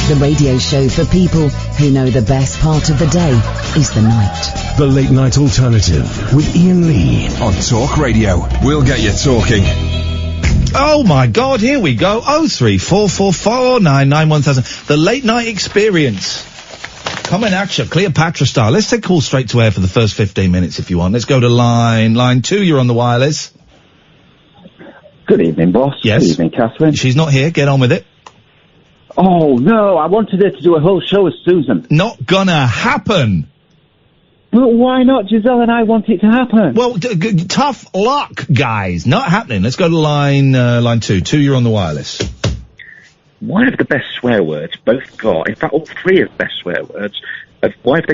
The radio show for people who know the best part of the day is the night. The Late Night Alternative with Iain Lee on Talk Radio. We'll get you talking. Oh my God, here we go. 03444991000. The Late Night Experience. Coming at you, Cleopatra style. Let's take calls straight to air for the first 15 minutes if you want. Let's go to line 2. You're on the wireless. Good evening, boss. Yes. Good evening, Katherine. She's not here. Get on with it. Oh, no, I wanted her to do a whole show as Susan. Not gonna happen. But why not? Giselle and I want it to happen. Well, tough luck, guys. Not happening. Let's go to line 2. 2, you're on the wireless. Why have the best swear words both got, in fact, all three of the best swear words, why have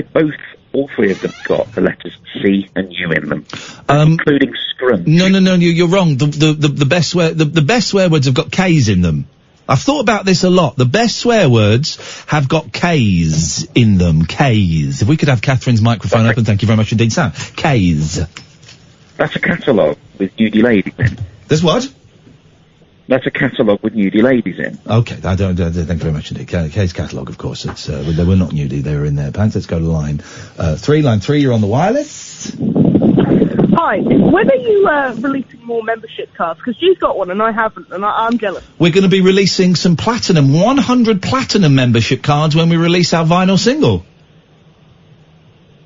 all three of them got the letters C and U in them? Including scrunch. No, you're wrong. The best swear words have got K's in them. I've thought about this a lot. The best swear words have got K's in them. K's. If we could have Catherine's microphone open, thank you very much indeed, Sam. K's. That's a catalogue with nudie ladies in. There's what? That's a catalogue with nudie ladies in. Okay, thank you very much indeed. K's catalogue, of course. It's they were not nudie, they were in their pants. Let's go to line 3. Line 3, you're on the wireless. Hi. When are you releasing more membership cards? Because she's got one and I haven't, and I'm jealous. We're going to be releasing some 100 platinum membership cards when we release our vinyl single.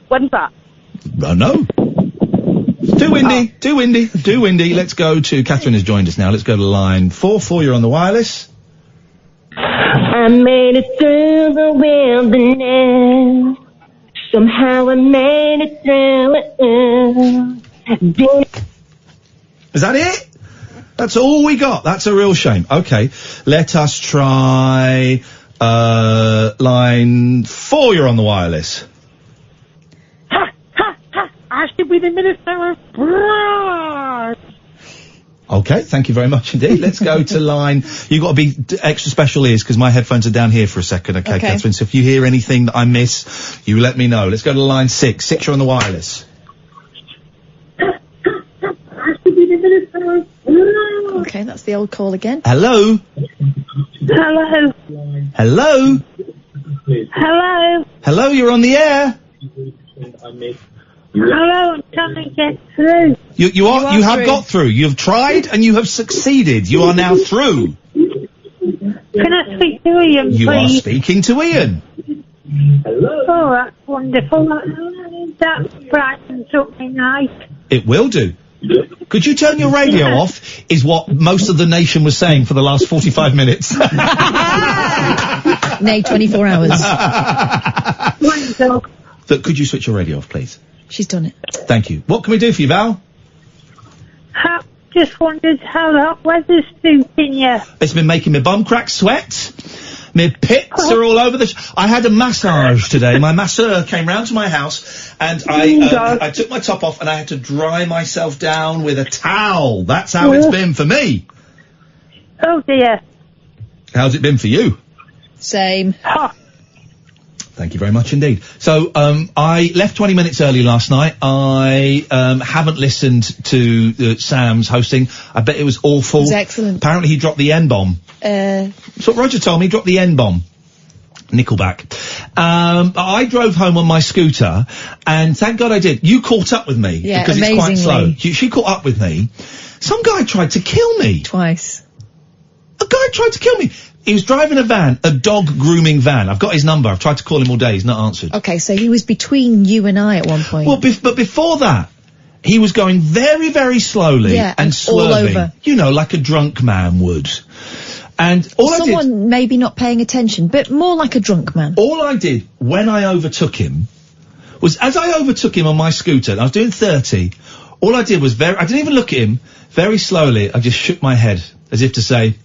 When's that? I know. Too windy. Let's go to... Katherine has joined us now. Let's go to line 4. 4, you're on the wireless. I made it through the wilderness. Somehow I made it through it. Is that it? That's all we got. That's a real shame. Okay, let us try line 4. You're on the wireless. Ha! I should be the Minister of Brass. Okay, thank you very much indeed. Let's go to line... You've got to be extra special ears because my headphones are down here for a second, okay, Katherine? So if you hear anything that I miss, you let me know. Let's go to line 6. 6, you're on the wireless. Okay, that's the old call again. Hello? Hello? Hello, you're on the air. Hello, I'm trying to get through. You have got through. You've tried and you have succeeded. You are now through. Can I speak to Iain, please? You are speaking to Iain. Hello? Oh, that's wonderful. That brightens up my night. It will do. Could you turn your radio off, is what most of the nation was saying for the last 45 minutes. Nay, 24 hours. Could you switch your radio off, please? She's done it. Thank you. What can we do for you, Val? Just wondered how that weather's suiting you. It's been making my bum crack sweat. My pits are all over I had a massage today. My masseur came round to my house and I took my top off and I had to dry myself down with a towel. That's how it's been for me. Oh dear. How's it been for you? Same. Thank you very much indeed. So, I left 20 minutes early last night. I haven't listened to Sam's hosting. I bet it was awful. It was excellent. Apparently he dropped the N-bomb. That's what Roger told me, he dropped the N-bomb. Nickelback. I drove home on my scooter, and thank God I did. You caught up with me. Yeah, because it's quite slow. She caught up with me. Some guy tried to kill me. Twice. A guy tried to kill me. He was driving a van, a dog grooming van. I've got his number. I've tried to call him all day. He's not answered. Okay, so he was between you and I at one point. Well, but before that, he was going very, very slowly and swerving. All over. You know, like a drunk man would. And someone maybe not paying attention, but more like a drunk man. All I did when I overtook him was, as I overtook him on my scooter, and I was doing 30, all I did was I didn't even look at him, very slowly, I just shook my head, as if to say,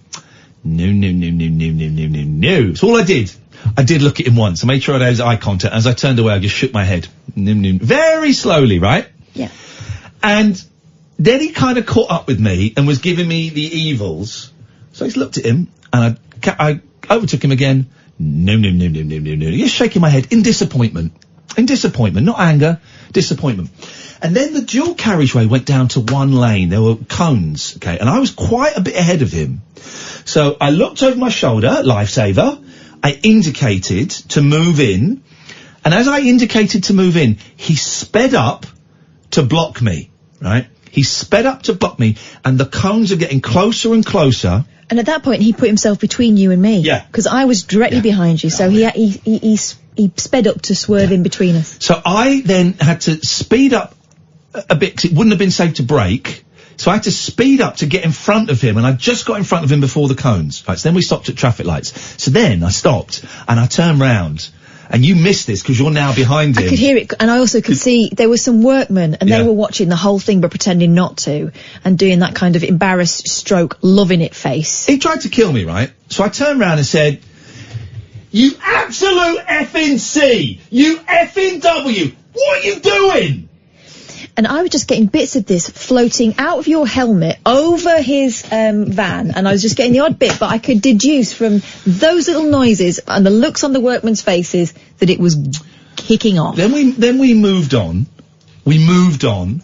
no. That's all I did. I did look at him once. I made sure I had eye contact. As I turned away, I just shook my head. Very slowly, right? Yeah. And then he kind of caught up with me and was giving me the evils. So I just looked at him, and I overtook him again. No. Just shaking my head in disappointment. Not anger, disappointment. And then the dual carriageway went down to one lane. There were cones, okay, and I was quite a bit ahead of him. So I looked over my shoulder, lifesaver, I indicated to move in, and as I indicated to move in, he sped up to block me, right? He sped up to block me, and the cones are getting closer and closer. And at that point, he put himself between you and me. Yeah. Because I was directly behind you, so he sped up to swerve in between us. So I then had to speed up a bit, 'cause it wouldn't have been safe to brake. So I had to speed up to get in front of him, and I just got in front of him before the cones. Right, so then we stopped at traffic lights. So then I stopped, and I turned round. And you missed this because you're now behind him. I could hear it, and I also could see there were some workmen, and they were watching the whole thing but pretending not to, and doing that kind of embarrassed stroke, loving it face. He tried to kill me, right? So I turned round and said, "You absolute effing C! You effing W! What are you doing?" And I was just getting bits of this floating out of your helmet over his van, and I was just getting the odd bit, but I could deduce from those little noises and the looks on the workmen's faces that it was kicking off. Then we moved on. We moved on,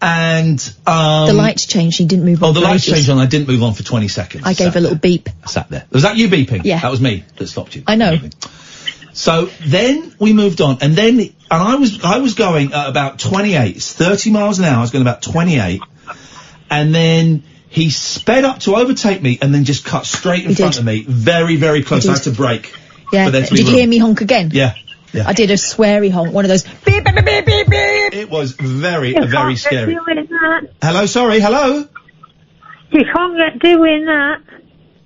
and the lights changed. He didn't move on. Oh, the lights changed on. I didn't move on for 20 seconds. I gave a little beep. I sat there. Was that you beeping? Yeah. That was me that stopped you. I know. So then we moved on, and I was going at about 28. It's 30 miles an hour. I was going about 28, and then he sped up to overtake me, and then just cut straight in front of me, very, very close. I had to brake. Yeah. Did you hear me honk again? Yeah. Yeah. I did a sweary honk, one of those beep, beep, beep, beep, beep, beep. It was very scary. Doing that. Hello, sorry, hello. You can't get doing that.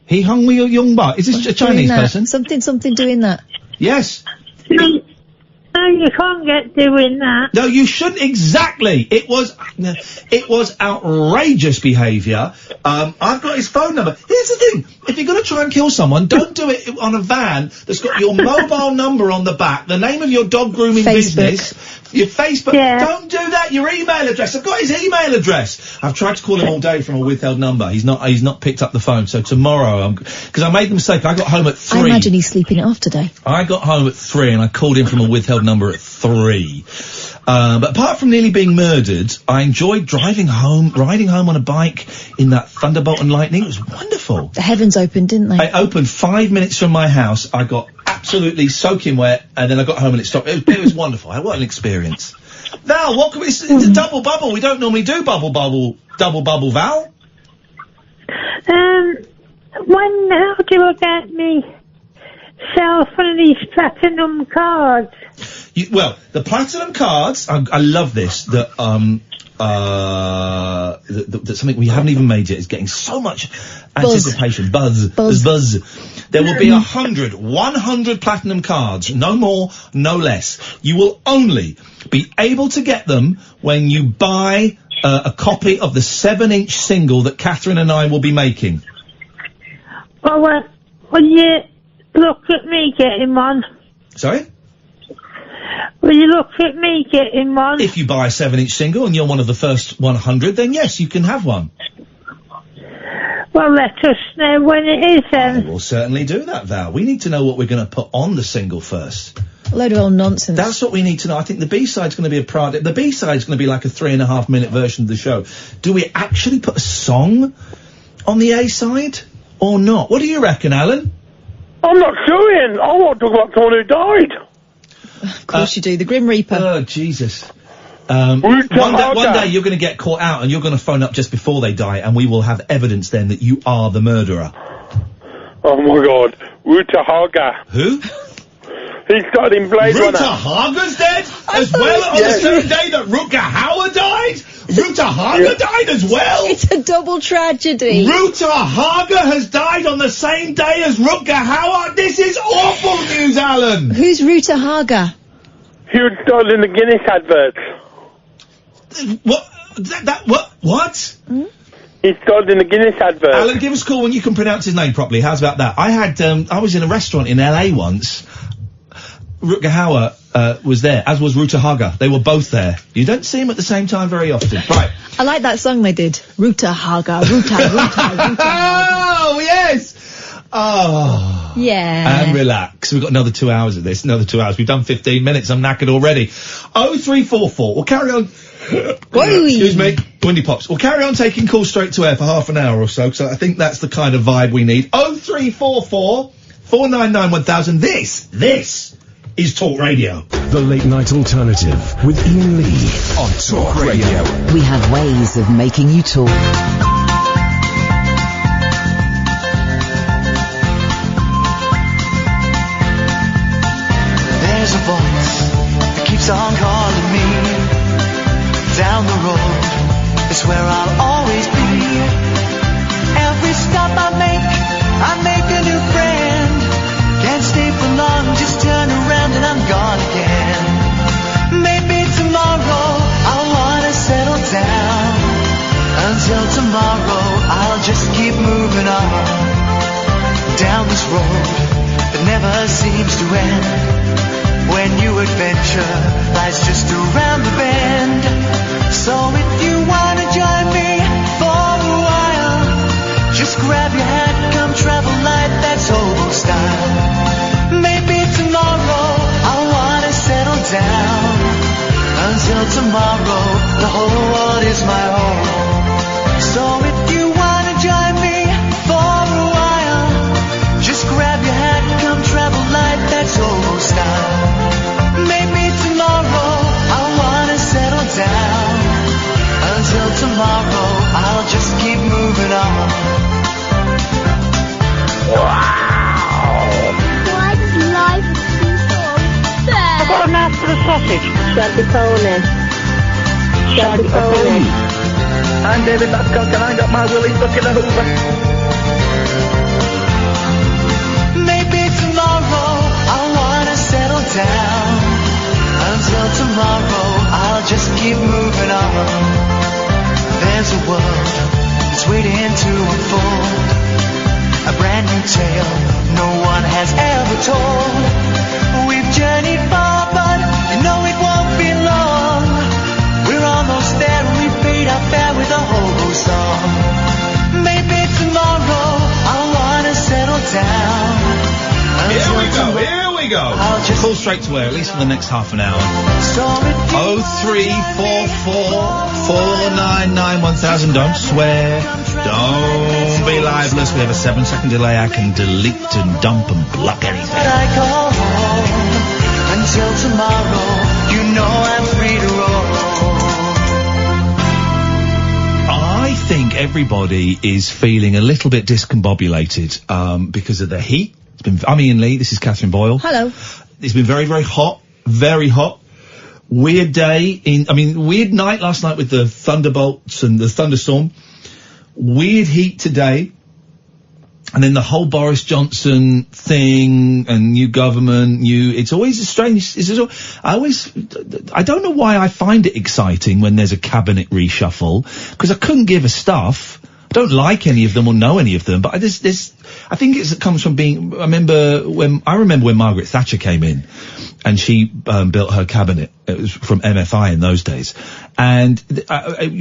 He hung me a young butt. Is this a Chinese person? Something doing that. Yes. No, you can't get doing that. No, you shouldn't. Exactly. It was outrageous behaviour. I've got his phone number. Here's the thing. If you're going to try and kill someone, don't do it on a van that's got your mobile number on the back, the name of your dog grooming business, your Facebook. Yeah. Don't do that. Your email address. I've got his email address. I've tried to call him all day from a withheld number. He's not picked up the phone. So tomorrow, because I made the mistake. I got home at 3. I imagine he's sleeping it off today. I got home at 3 and I called him from a withheld number at 3. But apart from nearly being murdered, I enjoyed riding home on a bike in that thunderbolt and lightning. It was wonderful. The heavens opened, didn't they? I opened 5 minutes from my house. I got absolutely soaking wet, and then I got home and it stopped. It was wonderful. What an experience. Val, what can we... It's a double bubble. We don't normally do double bubble, Val. How do I get myself one of these platinum cards? Well, the platinum cards, I love this, that something we haven't even made yet is getting so much anticipation. Buzz. There will be 100 platinum cards, no more, no less. You will only be able to get them when you buy a copy of the 7-inch single that Katherine and I will be making. Well, will you look at me getting one? Sorry? Will you look at me getting one? If you buy a 7-inch single and you're one of the first 100, then yes, you can have one. Well, let us know when it is then. We'll certainly do that, Val. We need to know what we're going to put on the single first. A load of old nonsense. That's what we need to know. I think the B-side's going to be a product. The B-side's going to be like a 3.5-minute version of the show. Do we actually put a song on the A-side or not? What do you reckon, Alan? I'm not sure, Ian. I want to talk about someone who died. Of course you do. The Grim Reaper. Oh, Jesus. One day you're going to get caught out and you're going to phone up just before they die, and we will have evidence then that you are the murderer. Oh, my God. Ruta Haga. Who? He started in Blade Runner. Ruta Haga's dead? As well on the same day that Rutger Hauer died? Ruta Haga died as well? It's a double tragedy. Ruta Haga has died on the same day as Rutger Hauer? This is awful news, Alan! Who's Ruta Haga? He was started in the Guinness adverts. What? Hmm? He started in the Guinness advert. Alan, give us a call when you can pronounce his name properly. How's about that? I was in a restaurant in LA once. Rutger Hauer was there, as was Ruta Haga. They were both there. You don't see them at the same time very often. Right. I like that song they did. Ruta Haga, Ruta Haga. Oh, yes! Oh. Yeah. And relax. We've got another 2 hours of this. Another 2 hours. We've done 15 minutes. I'm knackered already. 0344. We'll carry on. Excuse me. Windy pops. We'll carry on taking calls straight to air for half an hour or so, because I think that's the kind of vibe we need. 0344 499 1000. This is Talk Radio. The Late Night Alternative with Iain Lee on Talk Radio. We have ways of making you talk. There's a voice that keeps on calling me. Down the road is where I'll always be. Every stop I make a new friend. Can't stay for long, just turn around and I'm gone again. Maybe tomorrow I'll wanna settle down. Until tomorrow I'll just keep moving on. Down this road that never seems to end. When new adventure lies just around the bend. So if you wanna join me for a while, just grab your hat, come travel light, that's old style. Maybe tomorrow I'll wanna settle down. Until tomorrow, the whole world is my home. So if you wanna join me for a while, just grab your hat, come travel light, that's old style. Maybe tomorrow I'll wanna settle down. Until tomorrow, I'll just keep moving on. Wow! Why does life seem so sad? I've got a mouth for a sausage. Shabby pony. Shabby pony. I'm David Babcock and I got my willy stuck in a hoover. Maybe tomorrow I'll wanna settle down. Until tomorrow, I'll just keep moving on. There's a world that's waiting to unfold. A brand new tale no one has ever told. We've journeyed far, but you know it won't be long. We're almost there and we've paid our fare with a hobo song. Maybe tomorrow I'll wanna settle down. Here we go. Call straight to air, at least for the next half an hour. 0344 499 1000. Don't swear. Don't be libelous. We have a 7-second delay. I can delete and dump and block anything. I go home. Until tomorrow, you know I'm free to roll. I think everybody is feeling a little bit discombobulated because of the heat. I'm Iain Lee, this is Katherine Boyle. Hello. It's been very, very hot. Very hot. Weird weird night last night with the thunderbolts and the thunderstorm. Weird heat today. And then the whole Boris Johnson thing and new government, it's always a strange, I don't know why I find it exciting when there's a cabinet reshuffle, because I couldn't give a stuff. I don't like any of them or know any of them, but I think it comes from being, I remember when Margaret Thatcher came in and she built her cabinet. It was from MFI in those days. And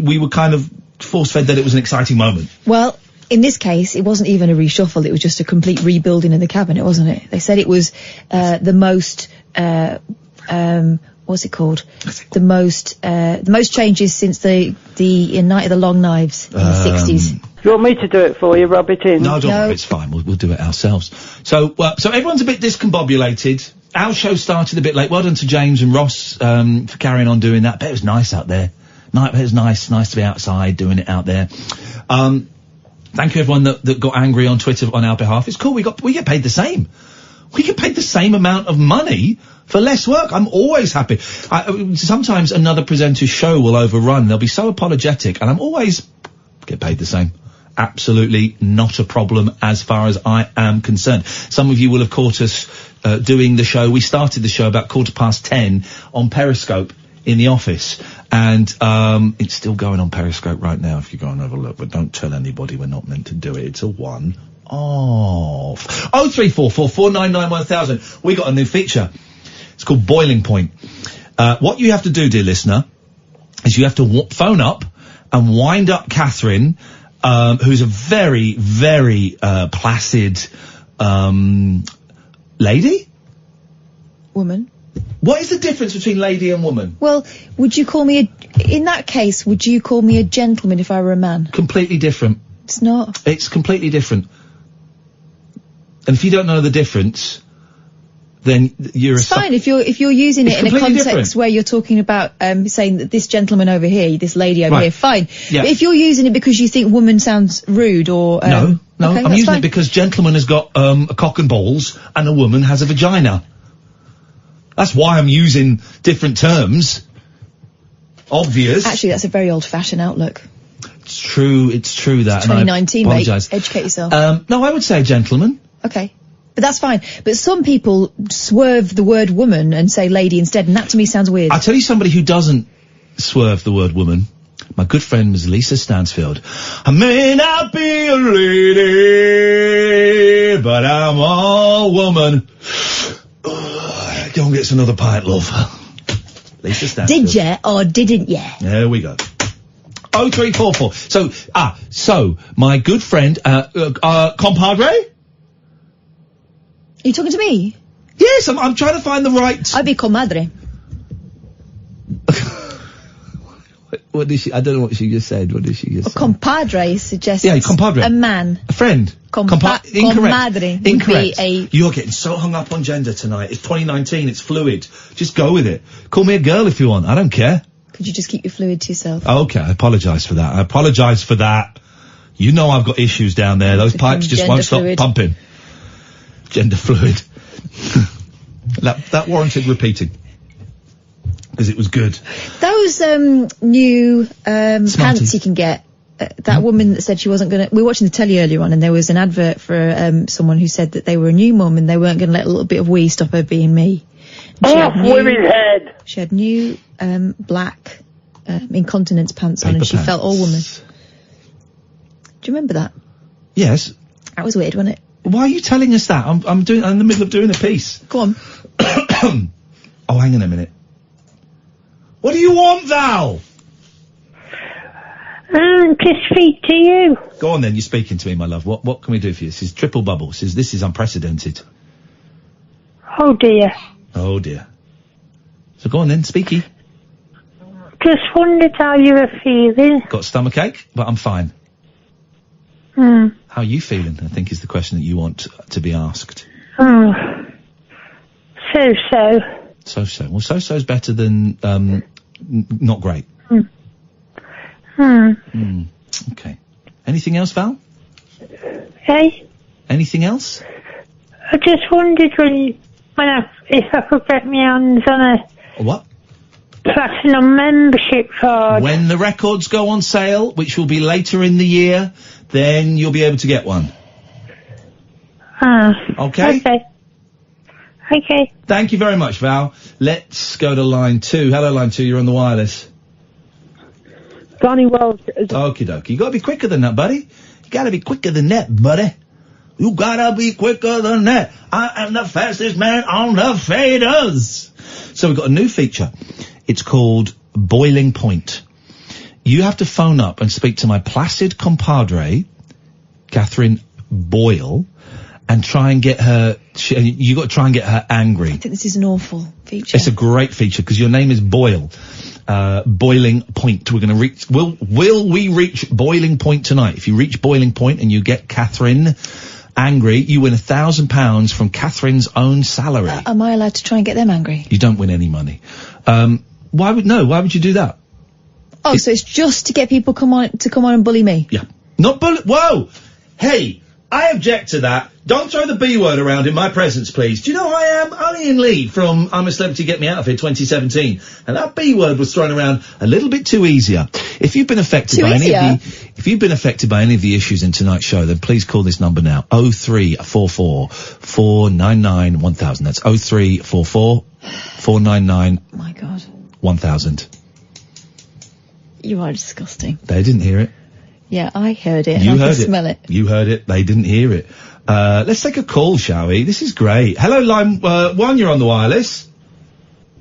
we were kind of force-fed that it was an exciting moment. Well, in this case, it wasn't even a reshuffle. It was just a complete rebuilding of the cabinet, wasn't it? They said it was the most, what's it called? The most changes since the Night of the Long Knives in the 60s. Do you want me to do it for you, rub it in? No, don't worry, it's fine. We'll do it ourselves. So everyone's a bit discombobulated. Our show started a bit late. Well done to James and Ross for carrying on doing that. But it was nice out there. It was nice to be outside doing it out there. Thank you everyone that got angry on Twitter on our behalf. It's cool. We get paid the same. We get paid the same amount of money for less work. I'm always happy. Sometimes another presenter's show will overrun. They'll be so apologetic, and I'm always get paid the same. Absolutely not a problem as far as I am concerned. Some of you will have caught us doing the show. We started the show about 10:15 on Periscope in the office, and it's still going on Periscope right now if you go and have a look, but don't tell anybody, we're not meant to do it. It's a one-off. 0344 499 1000. We got a new feature. It's called Boiling Point. What you have to do, dear listener, is you have to phone up and wind up Katherine, who's a very, very placid lady? Woman. What is the difference between lady and woman? Well, would you call me in that case, would you call me a gentleman if I were a man? Completely different. It's not. It's completely different. And if you don't know the difference, then you're It's fine if you're using it in a completely context different. where you're talking about saying that this gentleman over here, this lady over Right. here, fine. Yeah. But if you're using it because you think woman sounds rude or No, okay, I'm that's using fine. it because gentleman has got a cock and balls and a woman has a vagina. That's why I'm using different terms. Obvious. Actually, that's a very old-fashioned outlook. It's true that. and I 2019, mate. apologise. Educate yourself. No, I would say gentleman. Okay. But that's fine. But some people swerve the word woman and say lady instead, and that to me sounds weird. I'll tell you somebody who doesn't swerve the word woman. My good friend was Lisa Stansfield. I may not be a lady, but I'm all woman. Go and get us another pint, love. Lisa Stansfield. Did ya or didn't ya? There we go. 0344. So, my good friend, compadre? Are you talking to me? Yes, I'm trying to find the right... I'd be comadre. What did she... I don't know what she just said. What did she just say? Compadre suggests compadre. a man. A friend. Incorrect. Comadre would Incorrect. be You're getting so hung up on gender tonight. It's 2019. It's fluid. Just go with it. Call me a girl if you want. I don't care. Could you just keep your fluid to yourself? Okay, I apologise for that. You know I've got issues down there. Those pipes just won't stop pumping. Gender fluid. that warranted repeating. Because it was good. Those new pants you can get. That woman that said she wasn't going to... We were watching the telly earlier on and there was an advert for someone who said that they were a new mum and they weren't going to let a little bit of wee stop her being me. Women's head. She had new black incontinence pants on and she felt all woman. Do you remember that? Yes. That was weird, wasn't it? Why are you telling us that? I'm in the middle of doing a piece. Go on. Oh, hang on a minute. What do you want, Val? To speak to you. Go on then, you're speaking to me, my love. What can we do for you? This is triple bubble. This is unprecedented. Oh dear. Oh dear. So go on then, speaky. Just wondered how you were feeling. Got stomachache, but I'm fine. Hmm. How are you feeling, I think is the question that you want to be asked. Oh. So-so. So-so. Well, so-so's better than, not great. Okay. Anything else, Val? Hey? Anything else? I just wondered if I could get my hands on a What? platinum membership card. When the records go on sale, which will be later in the year, then you'll be able to get one. Okay? Okay. Thank you very much, Val. Let's go to line 2. Hello, line 2. You're on the wireless. Johnny Wells. Okie dokie. You gotta be quicker than that, buddy. You gotta be quicker than that, buddy. You gotta be quicker than that. I am the fastest man on the faders. So we've got a new feature. It's called Boiling Point. You have to phone up and speak to my placid compadre, Katherine Boyle, and try and get her... you got to try and get her angry. I think this is an awful feature. It's a great feature because your name is Boyle. Boiling Point. We're going to reach... Will we reach boiling point tonight? If you reach boiling point and you get Katherine angry, you win £1,000 from Katherine's own salary. Am I allowed to try and get them angry? You don't win any money. Why would you do that? Oh, so it's just to get people to come on and bully me? Yeah. Not bully... Whoa! Hey! I object to that. Don't throw the B word around in my presence, please. Do you know who I am? I'm Iain Lee from I'm a Celebrity, Get Me Out of Here 2017. And that B word was thrown around a little bit too easier. If you've been affected by any of the issues in tonight's show, then please call this number now. 0344 499 1000. That's 0344 499 My God. 1000. You are disgusting. They didn't hear it. Yeah, I heard it. You and I heard can it. smell it. You heard it. They didn't hear it. Let's take a call, shall we? This is great. Hello, line 1, you're on the wireless.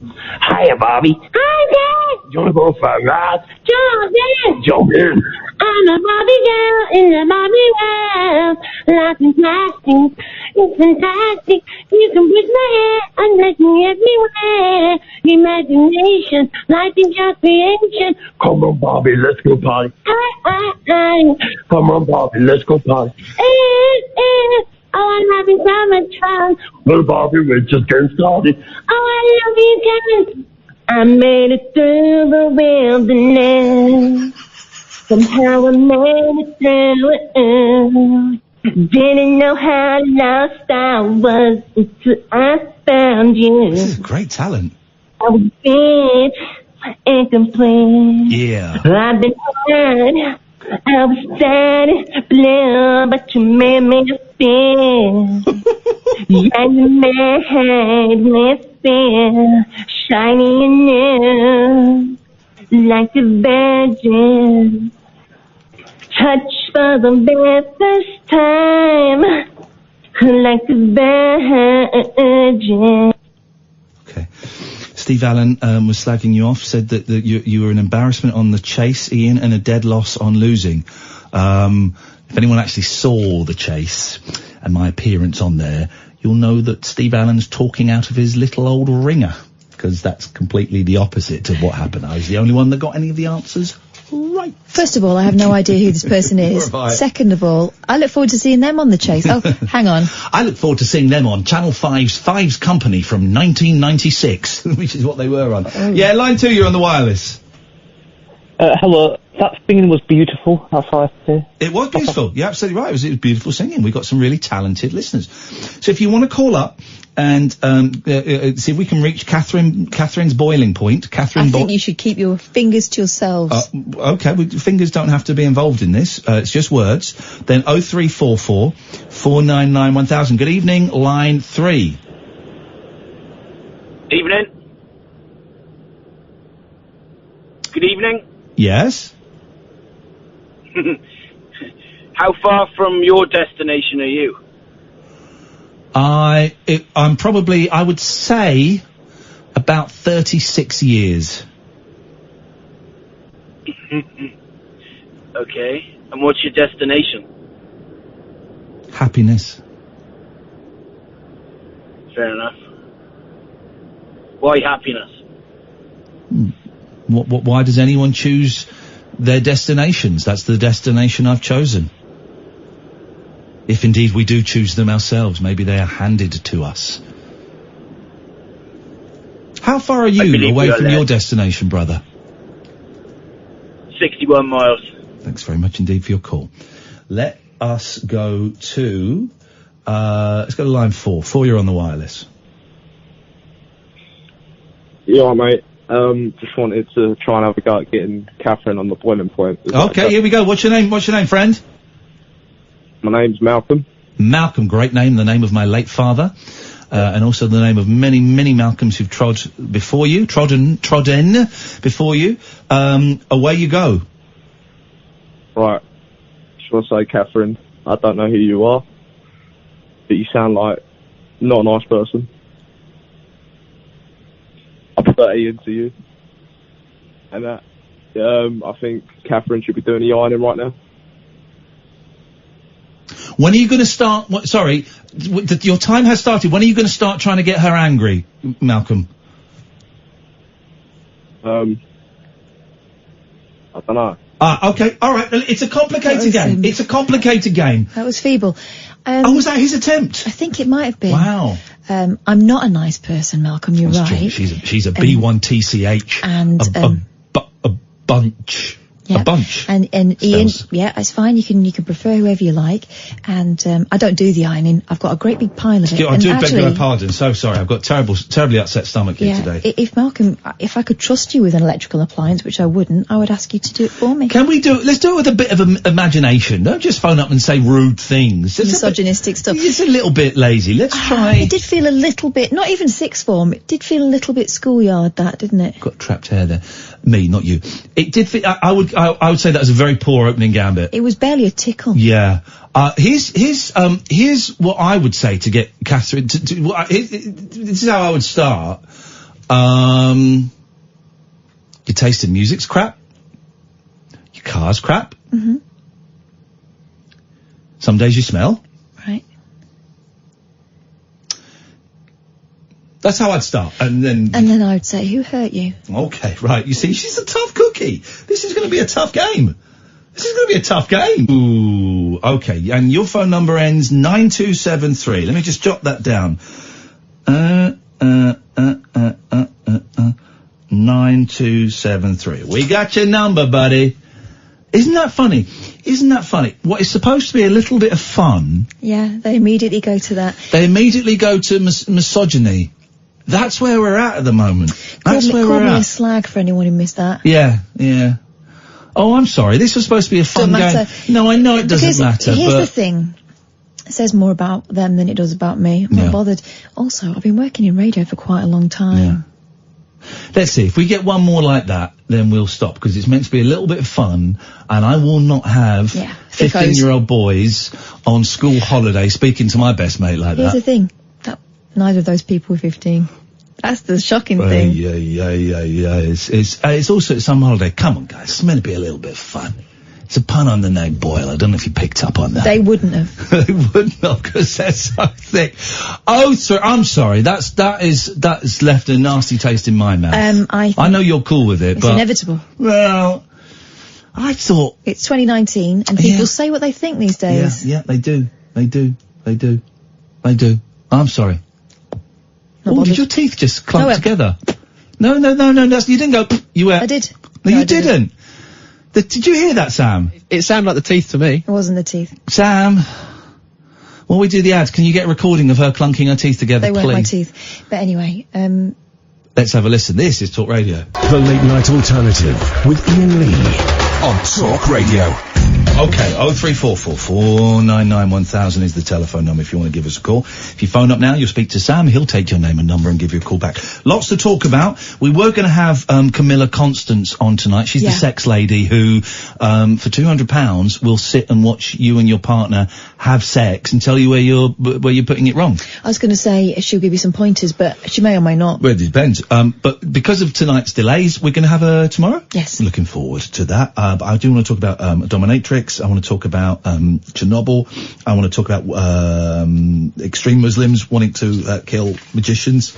Hiya, Bobby. Hi, Dad. You wanna go for a ride? Jump in. Jump in. I'm a Bobby girl in the Bobby world. Life is plastic. It's fantastic. You can push my hair and let me everywhere. Imagination, life is your creation. Come on, Bobby, let's go party. I. Come on, Bobby, let's go party. Oh, I'm having so much fun. Well, Bobby, we're just getting started. Oh, I love you guys. I made it through the wilderness. Somehow I made it through it. Didn't know how lost I was until I found you. This is great talent. I was big, incomplete. Yeah. I've been hurt. I was sad, blue, but you made me feel. Yeah, you made me feel shiny and new, like a virgin. Touch for the very first time, like a virgin. Okay. Steve Allen was slagging you off, said that you were an embarrassment on the chase, Ian, and a dead loss on losing. If anyone actually saw the chase and my appearance on there, you'll know that Steve Allen's talking out of his little old ringer, because that's completely the opposite of what happened. I was the only one that got any of the answers right. First of all, I have no idea who this person is. Second of all, I look forward to seeing them on the chase. Oh, hang on. I look forward to seeing them on Channel 5's Company from 1996, which is what they were on. Oh. Yeah, line 2, you're on the wireless. Hello. That singing was beautiful. That's all I have to say. It was beautiful. You're absolutely right. It was beautiful singing. We got some really talented listeners. So if you want to call up and see if we can reach Catherine's boiling point. I think you should keep your fingers to yourselves. Okay, fingers don't have to be involved in this. It's just words. Then 0344 499 1000. Good evening, line 3. Evening. Good evening. Yes. How far from your destination are you? I'm probably, I would say, about 36 years. Okay. And what's your destination? Happiness. Fair enough. Why happiness? Why does anyone choose their destinations? That's the destination I've chosen. If indeed we do choose them ourselves, maybe they are handed to us. How far are you away from your destination, brother? 61 miles. Thanks very much indeed for your call. Let us go to, let's go to line 4. 4, you're on the wireless. Yeah, mate. Just wanted to try and have a go at getting Katherine on the boiling point. Okay, here we go. What's your name? What's your name, friend? My name's Malcolm. Malcolm, great name. The name of my late father, and also the name of many, many Malcolms who've trodden before you. Away you go. Right. Just want to say, Katherine, I don't know who you are, but you sound like not a nice person. I prefer Iain to you. And I think Katherine should be doing the ironing right now. When are you going to start? Your time has started. When are you going to start trying to get her angry, Malcolm? I don't know. Okay, all right. It's a complicated game. It's a complicated game. That was feeble. Was that his attempt? I think it might have been. Wow. I'm not a nice person, Malcolm. You're That's right. True. She's a B1TCH. And a bunch. Yeah. A bunch. And Iain, yeah, it's fine. You can prefer whoever you like. And I don't do the ironing. I've got a great big pile of it. I do beg your pardon. So sorry. I've got terribly upset stomach here today. If Malcolm, if I could trust you with an electrical appliance, which I wouldn't, I would ask you to do it for me. Let's do it with a bit of imagination. Don't just phone up and say rude things. Misogynistic stuff. It's a little bit lazy. Let's try. It did feel a little bit, not even sixth form, it did feel a little bit schoolyard, that, didn't it? Got trapped hair there. Me, not you. It did feel, I would say that was a very poor opening gambit. It was barely a tickle. Yeah. Here's what I would say to get Katherine this is how I would start. Your taste in music's crap. Your car's crap. Mm-hmm. Some days you smell. Right. That's how I'd start, and then I would say, who hurt you? Okay, right. You see, she's a tough cookie. This is going to be a tough game. This is going to be a tough game. Ooh, okay. And your phone number ends 9273. Let me just jot that down. 9273. We got your number, buddy. Isn't that funny? Isn't that funny? What is supposed to be a little bit of fun. Yeah, they immediately go to that. They immediately go to misogyny. That's where we're at the moment. That's where we're Call me a at. slag for anyone who missed that. Yeah, yeah. Oh, I'm sorry. This was supposed to be a fun Doesn't matter. game. No, I know it doesn't Because matter, here's but... the thing. It says more about them than it does about me. I'm not bothered. Also, I've been working in radio for quite a long time. Yeah. Let's see. If we get one more like that, then we'll stop, because it's meant to be a little bit of fun, and I will not have 15-year-old boys on school holiday speaking to my best mate like Here's that. the thing. Neither of those people were 15. That's the shocking thing. Yeah. It's also at some holiday. Come on, guys. It's meant to be a little bit of fun. It's a pun on the name Boyle. I don't know if you picked up on that. They wouldn't have. They wouldn't have, because they're so thick. Oh, I'm sorry. That's left a nasty taste in my mouth. I know you're cool with it, It's but... inevitable. Well, I thought... It's 2019, and people say what they think these days. Yeah, they do. They do. I'm sorry. Oh, did your teeth just clump together? No, you didn't go... You were... I did. No, you didn't. Did you hear that, Sam? It sounded like the teeth to me. It wasn't the teeth. Sam, while we do the ads, can you get a recording of her clunking her teeth together, They please? weren't my teeth. But anyway, Let's have a listen. This is Talk Radio. The Late Night Alternative with Iain Lee on Talk Radio. Okay, 03444991000 is the telephone number if you want to give us a call. If you phone up now, you'll speak to Sam. He'll take your name and number and give you a call back. Lots to talk about. We were going to have Camilla Constance on tonight. She's the sex lady who, for £200, will sit and watch you and your partner have sex and tell you where you're putting it wrong. I was going to say she'll give you some pointers, but she may or may not. Well, it depends. But because of tonight's delays, we're going to have her tomorrow? Yes. Looking forward to that. But I do want to talk about dominatrix. I want to talk about Chernobyl. I want to talk about extreme Muslims wanting to kill magicians.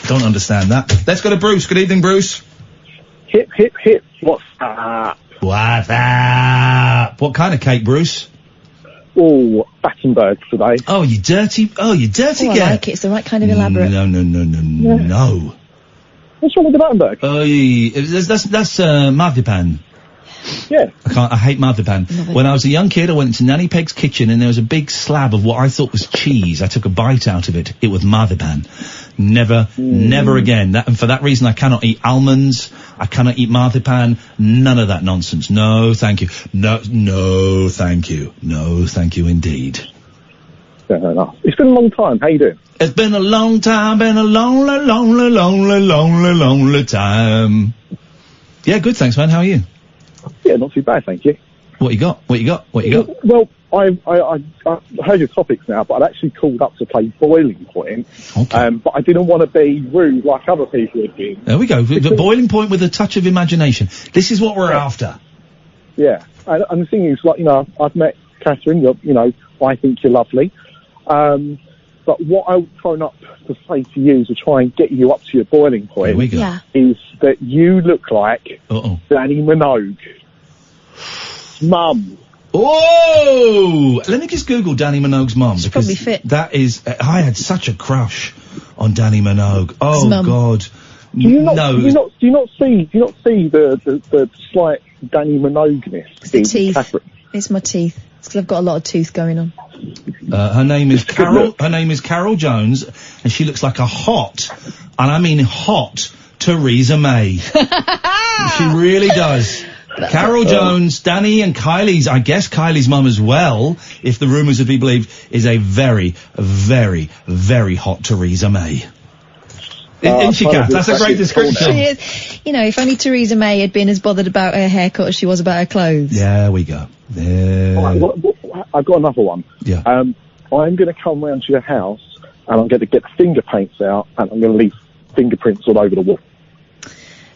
Don't understand that. Let's go to Bruce. Good evening, Bruce. Hip, hip, hip. What's up? What's up? What kind of cake, Bruce? Oh, Battenberg today. Oh, you dirty Oh, I girl. like it. It's the right kind of elaborate. No. What's wrong with the Battenberg? Oh, that's marzipan. Yeah. I hate marzipan. When I was a young kid, I went into Nanny Peg's kitchen and there was a big slab of what I thought was cheese. I took a bite out of it. It was marzipan. Never again. And for that reason, I cannot eat almonds. I cannot eat marzipan. None of that nonsense. No, thank you. No, thank you. No, thank you indeed. Fair enough. It's been a long time. How you doing? It's been a long time, been a lonely time. Yeah, good, thanks, man. How are you? Yeah, not too bad, thank you. What you got? Well, I heard your topics now, but I'd actually called up to play Boiling Point. Okay. But I didn't want to be rude like other people had been. There we go. The Boiling Point with a touch of imagination. This is what we're after. Yeah. And the thing is, I've met Katherine, I think you're lovely. But what I would phone up to say to you to try and get you up to your boiling point is that you look like Danny Minogue. Mum. Oh! Let me just Google Danny Minogue's mum. She's probably fit. That is... I had such a crush on Danny Minogue. Oh, God. Do you not see the slight Danny Minogue-ness? It's the teeth. Catherine? It's my teeth. It's because I've got a lot of tooth going on. Her name is Carol. Her name is Carol Jones, and she looks like a hot, and I mean hot, Theresa May. She really does. Carol Jones, Danny and Kylie's, I guess Kylie's mum as well, if the rumours are to be believed, is a very, very, very hot Theresa May. Isn't she, Kath? That's a great description. She is. If only Theresa May had been as bothered about her haircut as she was about her clothes. There we go. Right, I've got another one. Yeah. I'm going to come round to your house and I'm going to get the finger paints out and I'm going to leave fingerprints all over the wall.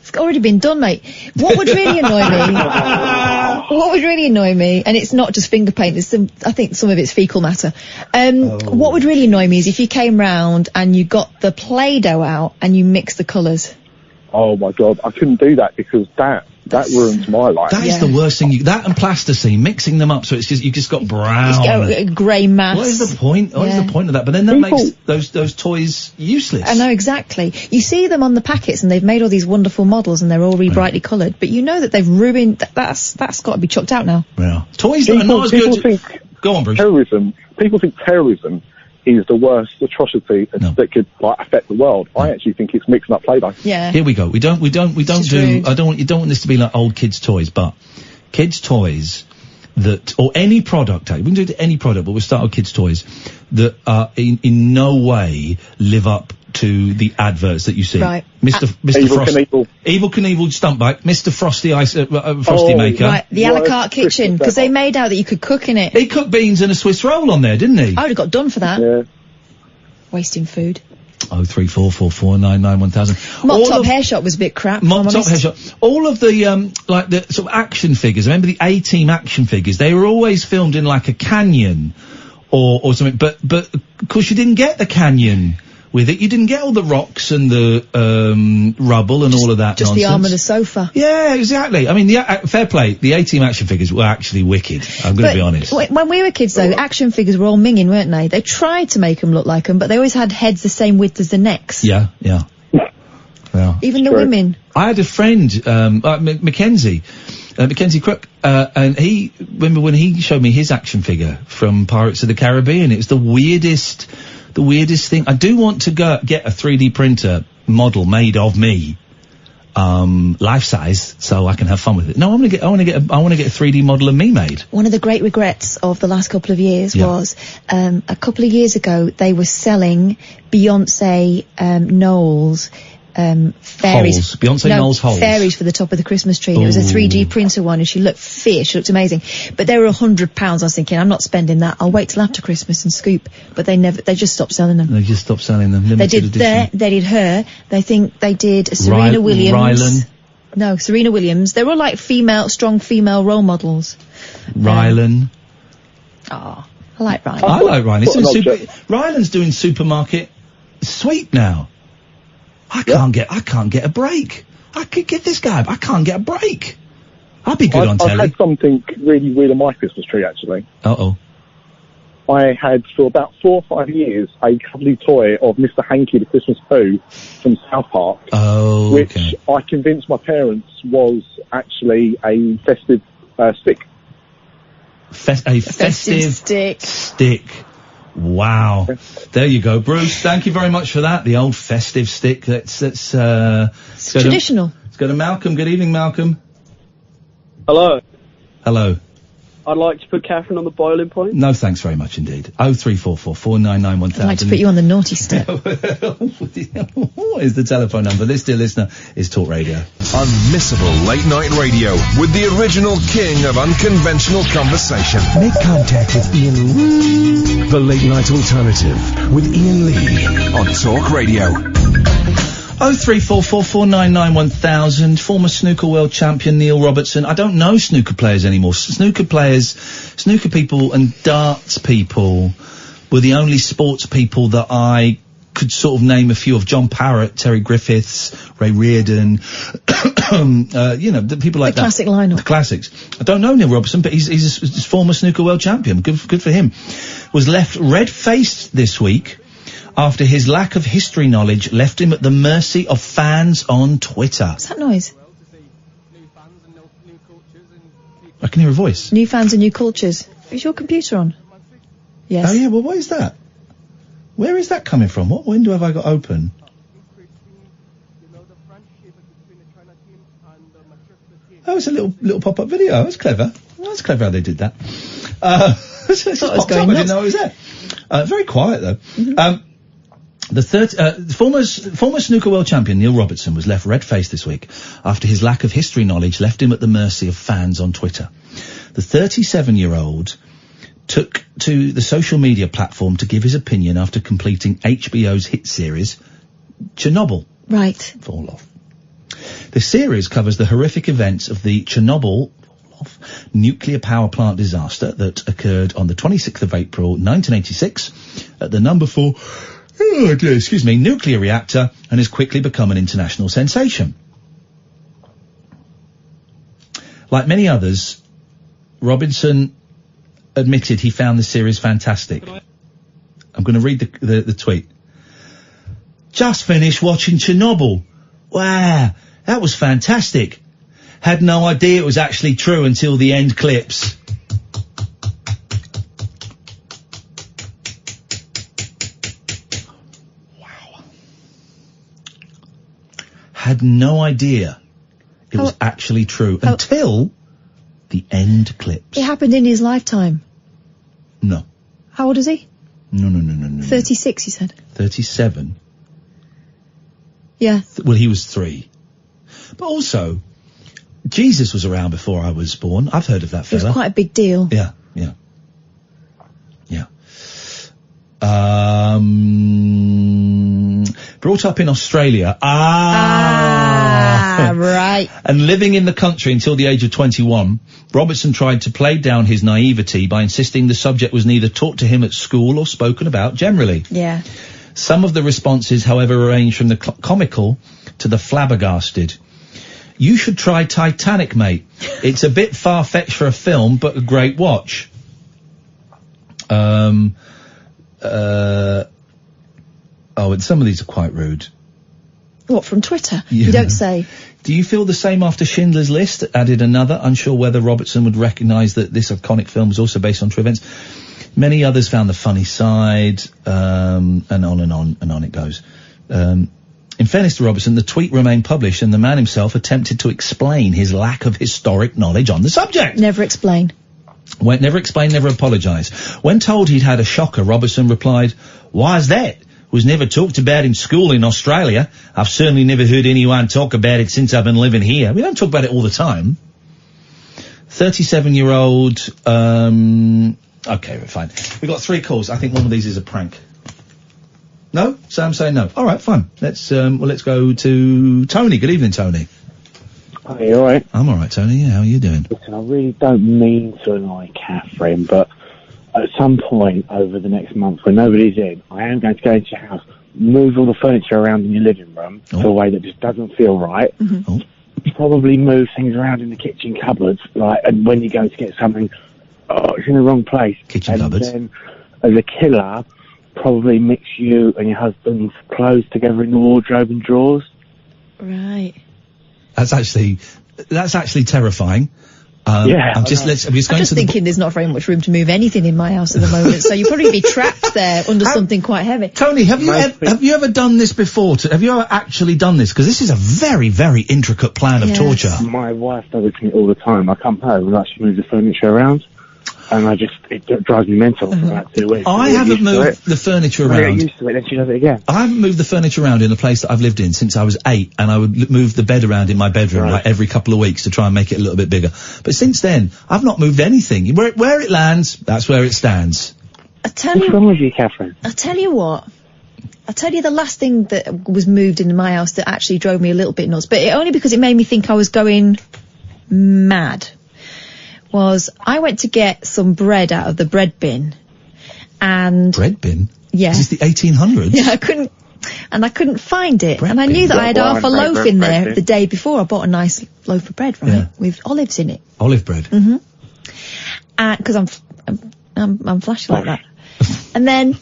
It's already been done, mate. What would really annoy me, and it's not just finger paint, I think some of it's fecal matter. What would really annoy me is if you came round and you got the Play-Doh out and you mixed the colours. Oh my God, I couldn't do that because that That ruins my life. That is the worst thing. That and plasticine, mixing them up, so it's just you just got brown. Just get a grey mass. What is the point? What is the point of that? But then that makes those toys useless. I know exactly. You see them on the packets, and they've made all these wonderful models, and they're all really brightly coloured. But you know that they've ruined. That's got to be chucked out now. Yeah. Toys that are not as good. Go on, Bruce. People think terrorism is the worst atrocity that could affect the world. I actually think it's mixing up Play-Doh. Yeah. Here we go. We don't do. rude. You don't want this to be like old kids' toys, but kids' toys that, or any product. We can do it to any product, but we'll start with kids' toys that in no way live up to the adverts that you see. Right. Mr. Evil Knievel Stump Bike, Mr. Frosty Frosty Maker. Right, the a la carte kitchen, because they made out that you could cook in it. He cooked beans and a Swiss roll on there, didn't he? I would have got done for that. Yeah. Wasting food. 03444991000. Mop Top Hair Shop was a bit crap. Mop Top Hair Shop. All of the like the sort of action figures. Remember the A-Team action figures? They were always filmed in like a canyon or something. But of course you didn't get the canyon with it. You didn't get all the rocks and the rubble and all of that Just nonsense. the arm of the sofa. Yeah, exactly. I mean, fair play. The A-Team action figures were actually wicked. I'm going to be honest. When we were kids, though, action figures were all minging, weren't they? They tried to make them look like them, but they always had heads the same width as the necks. Yeah. Even the women. I had a friend, Mackenzie Crook, and he, remember when he showed me his action figure from Pirates of the Caribbean? It was the weirdest thing. I do want to get a 3D printer model made of me, life size, so I can have fun with it. No, I want to get a 3D model of me made. One of the great regrets of the last couple of years was, a couple of years ago, they were selling Beyonce, Knowles, fairies. Beyonce Knowles holes. Fairies for the top of the Christmas tree. It was a 3D printer one, and she looked fierce. She looked amazing. But they were £100. I was thinking, I'm not spending that. I'll wait till after Christmas and scoop. But they just stopped selling them. They just stopped selling them. They did her. They think they did Serena Williams. Rylan. No, Serena Williams. They were all like strong female role models. Rylan. I like Rylan. I like Rylan. Rylan's doing supermarket sweep now. I can't get a break. I could get this guy, but I can't get a break. I'd be good on telly. I had something really weird on my Christmas tree, actually. Uh-oh. I had, for about 4 or 5 years, a cuddly toy of Mr. Hanky the Christmas Pooh from South Park. Oh, which I convinced my parents was actually a festive stick. A festive stick. Wow. There you go, Bruce. Thank you very much for that. The old festive stick. It's traditional. Let's go to Malcolm. Good evening, Malcolm. Hello. Hello. I'd like to put Catherine on the boiling point. No, thanks very much indeed. 03444991000. I'd like to put you on the naughty step. What is the telephone number? This, dear listener, is Talk Radio. Unmissable late night radio with the original king of unconventional conversation. Make contact with Iain Lee. The Late Night Alternative with Iain Lee on Talk Radio. 03444991000. Former snooker world champion Neil Robertson. I don't know snooker players anymore. Snooker people and darts people were the only sports people that I could sort of name a few of. John Parrott, Terry Griffiths, Ray Reardon, the people like that. The classic lineup. The classics. I don't know Neil Robertson, but he's a former snooker world champion. Good for him. Was left red-faced this week after his lack of history knowledge left him at the mercy of fans on Twitter. What's that noise? I can hear a voice. New fans and new cultures. Is your computer on? Yes. Oh, yeah, well, what is that? Where is that coming from? What window have I got open? Oh, it's a little pop-up video. That's clever. That's clever how they did that. I didn't know it was there. Very quiet, though. Mm-hmm. The former snooker world champion Neil Robertson was left red-faced this week after his lack of history knowledge left him at the mercy of fans on Twitter. The 37-year-old took to the social media platform to give his opinion after completing HBO's hit series Chernobyl. Right. Fall off. The series covers the horrific events of the Chernobyl nuclear power plant disaster that occurred on the 26th of April 1986 at the number 4 nuclear reactor and has quickly become an international sensation. Like many others, Robinson admitted he found the series fantastic. I'm going to read the tweet. Just finished watching Chernobyl. Wow, that was fantastic. Had no idea it was actually true until the end clips. Wow. Had no idea it was actually true until the end clips. It happened in his lifetime. No. How old is he? No. 36, he said. 37. Yeah. Well, he was 3. But also, Jesus was around before I was born. I've heard of that fella. It was quite a big deal. Yeah. Brought up in Australia. Right. And living in the country until the age of 21, Robertson tried to play down his naivety by insisting the subject was neither taught to him at school or spoken about generally. Yeah. Some of the responses, however, range from the comical to the flabbergasted. You should try Titanic, mate. It's a bit far-fetched for a film, but a great watch. And some of these are quite rude. What, from Twitter? Yeah. You don't say. Do you feel the same after Schindler's List? Added another, unsure whether Robertson would recognise that this iconic film is also based on true events. Many others found the funny side, and on it goes. In fairness to Robertson, the tweet remained published and the man himself attempted to explain his lack of historic knowledge on the subject. Never explain. Never explain, never apologise. When told he'd had a shocker, Robertson replied, "Why is that? Was never talked about in school in Australia. I've certainly never heard anyone talk about it since I've been living here." We don't talk about it all the time. 37-year-old, okay, fine. We've got 3 calls. I think one of these is a prank. No? Sam saying no. All right, fine. Let's go to Tony. Good evening, Tony. Are you alright? I'm alright, Tony. Yeah, how are you doing? Listen, I really don't mean to annoy Katherine, but at some point over the next month when nobody's in, I am going to go into your house, move all the furniture around in your living room to a way that just doesn't feel right. Mm-hmm. Probably move things around in the kitchen cupboards, and when you go to get something, it's in the wrong place. Kitchen cupboards. And then, as a killer, probably mix you and your husband's clothes together in the wardrobe and drawers. Right. That's actually terrifying. Yeah. I'm just thinking there's not very much room to move anything in my house at the moment, so you'll probably be trapped there under something quite heavy. Tony, have you ever done this before? Have you ever actually done this? Because this is a very, very intricate plan of torture. My wife does it to me all the time. I come home and she moves the furniture around, and it drives me mental for about 2 weeks. I haven't moved the furniture around. I get used to it, then she does it again. I haven't moved the furniture around in the place that I've lived in since I was 8, and I would move the bed around in my bedroom like every couple of weeks to try and make it a little bit bigger. But since then, I've not moved anything. Where it lands, that's where it stands. What's wrong with you, Katherine? I'll tell you what. I'll tell you the last thing that was moved into my house that actually drove me a little bit nuts, but only because it made me think I was going mad. Was I went to get some bread out of the bread bin, and bread bin? Yeah. Is this the 1800s? Yeah, I couldn't find it, and I knew that I had half a loaf in there the day before. I bought a nice loaf of bread, right, with olives in it. Olive bread. Mm-hmm. Because I'm flashy like that. and then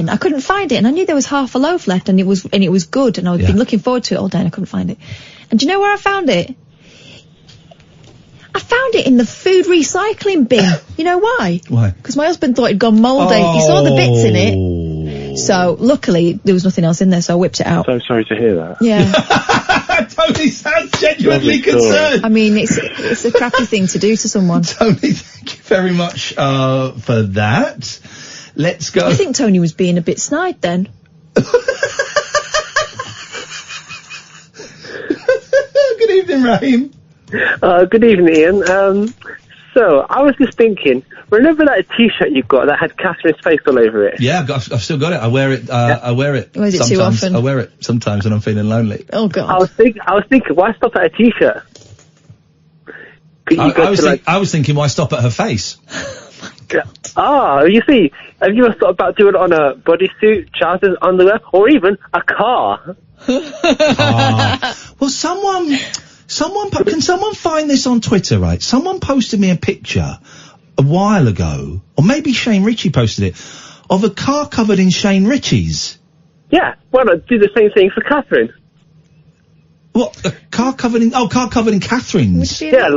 I couldn't find it, and I knew there was half a loaf left, and it was good, and I'd been looking forward to it all day, and I couldn't find it. And do you know where I found it? I found it in the food recycling bin. You know why? Why? Because my husband thought it'd gone mouldy. He saw the bits in it. So, luckily, there was nothing else in there, so I whipped it out. So sorry to hear that. Yeah. Tony sounds genuinely concerned. I mean, it's a crappy thing to do to someone. Tony, thank you very much for that. Let's go. I think Tony was being a bit snide then. Good evening, Raheem. Good evening, Ian. So, I was just thinking, remember that T-shirt you got that had Catherine's face all over it? Yeah, I've still got it. I wear it. I wear it. Wears it sometimes. too often. I wear it sometimes when I'm feeling lonely. Oh God. I was thinking, why stop at a T-shirt? I was thinking, why stop at her face? You see, have you ever thought about doing it on a bodysuit, trousers, underwear, or even a car? Well, someone Can someone find this on Twitter, right? Someone posted me a picture a while ago, or maybe Shane Ritchie posted it, of a car covered in Shane Ritchie's. Yeah, why not do the same thing for Catherine? What? A car covered in Catherine's? Yeah,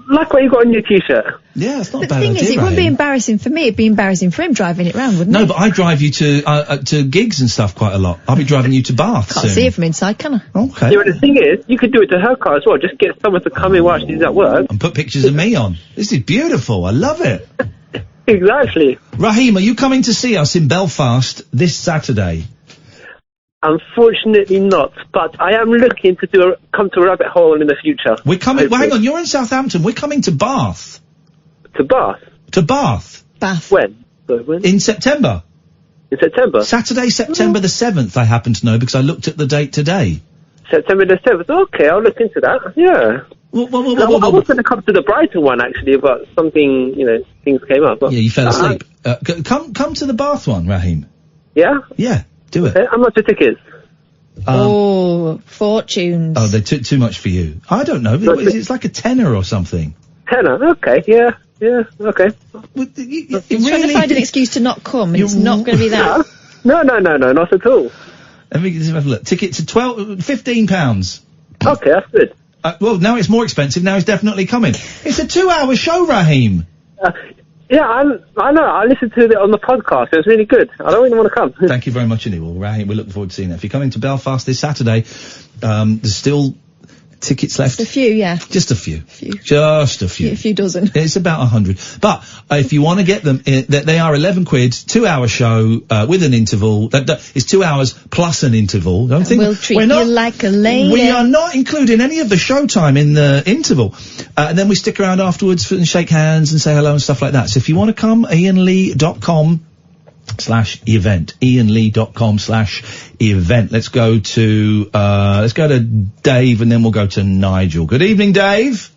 like what you got on your T-shirt. Yeah, it's not a But the bad thing idea, is, it wouldn't be Raheem. embarrassing for me. It'd be embarrassing for him driving it round, wouldn't it? No, but I drive you to gigs and stuff quite a lot. I'll be driving you to Bath Can't soon. see it from inside, can I? Okay. Yeah, but the thing is, you could do it to her car as well. Just get someone to come in while she's at work. And put pictures of me on. This is beautiful. I love it. Exactly. Raheem, are you coming to see us in Belfast this Saturday? Unfortunately not, but I am looking to come to a rabbit hole in the future. We're coming. Well, hang on. You're in Southampton. We're coming to Bath. To Bath? To Bath. Bath. When? When? In September. In September? Saturday, September the 7th. I happen to know because I looked at the date today. September the 7th. Okay, I'll look into that. Yeah. I was going to come to the Brighton one actually, but something, things came up. But, Yeah, you fell asleep. Come to the Bath one, Raheem. Yeah? Yeah, do it. Okay, how much are tickets? Fortunes. Oh, they're too much for you. I don't know. It's like a tenner or something. Tenner? Okay, yeah, okay. He's trying to find an excuse to not come, and it's not going to be that. No, not at all. Let me just have a look. Tickets are £15. Okay, that's good. Well, now it's more expensive. Now it's definitely coming. It's a 2-hour show, Raheem. Yeah, I know. I listened to it on the podcast. It was really good. I don't really want to come. Thank you very much, anyway. Well, Raheem, we're looking forward to seeing that. If you're coming to Belfast this Saturday, there's still tickets left. Just a few, yeah. Just a few. Just a few. A few dozen. It's about 100. But if you want to get them, they are 11 quid, 2-hour show with an interval. That is 2 hours plus an interval. Don't think We'll treat you like a lady. We are not including any of the show time in the interval. And then we stick around afterwards and shake hands and say hello and stuff like that. So if you want to come, IainLee.com/event. IainLee.com/event. Let's go to Dave and then we'll go to Nigel. Good evening, Dave.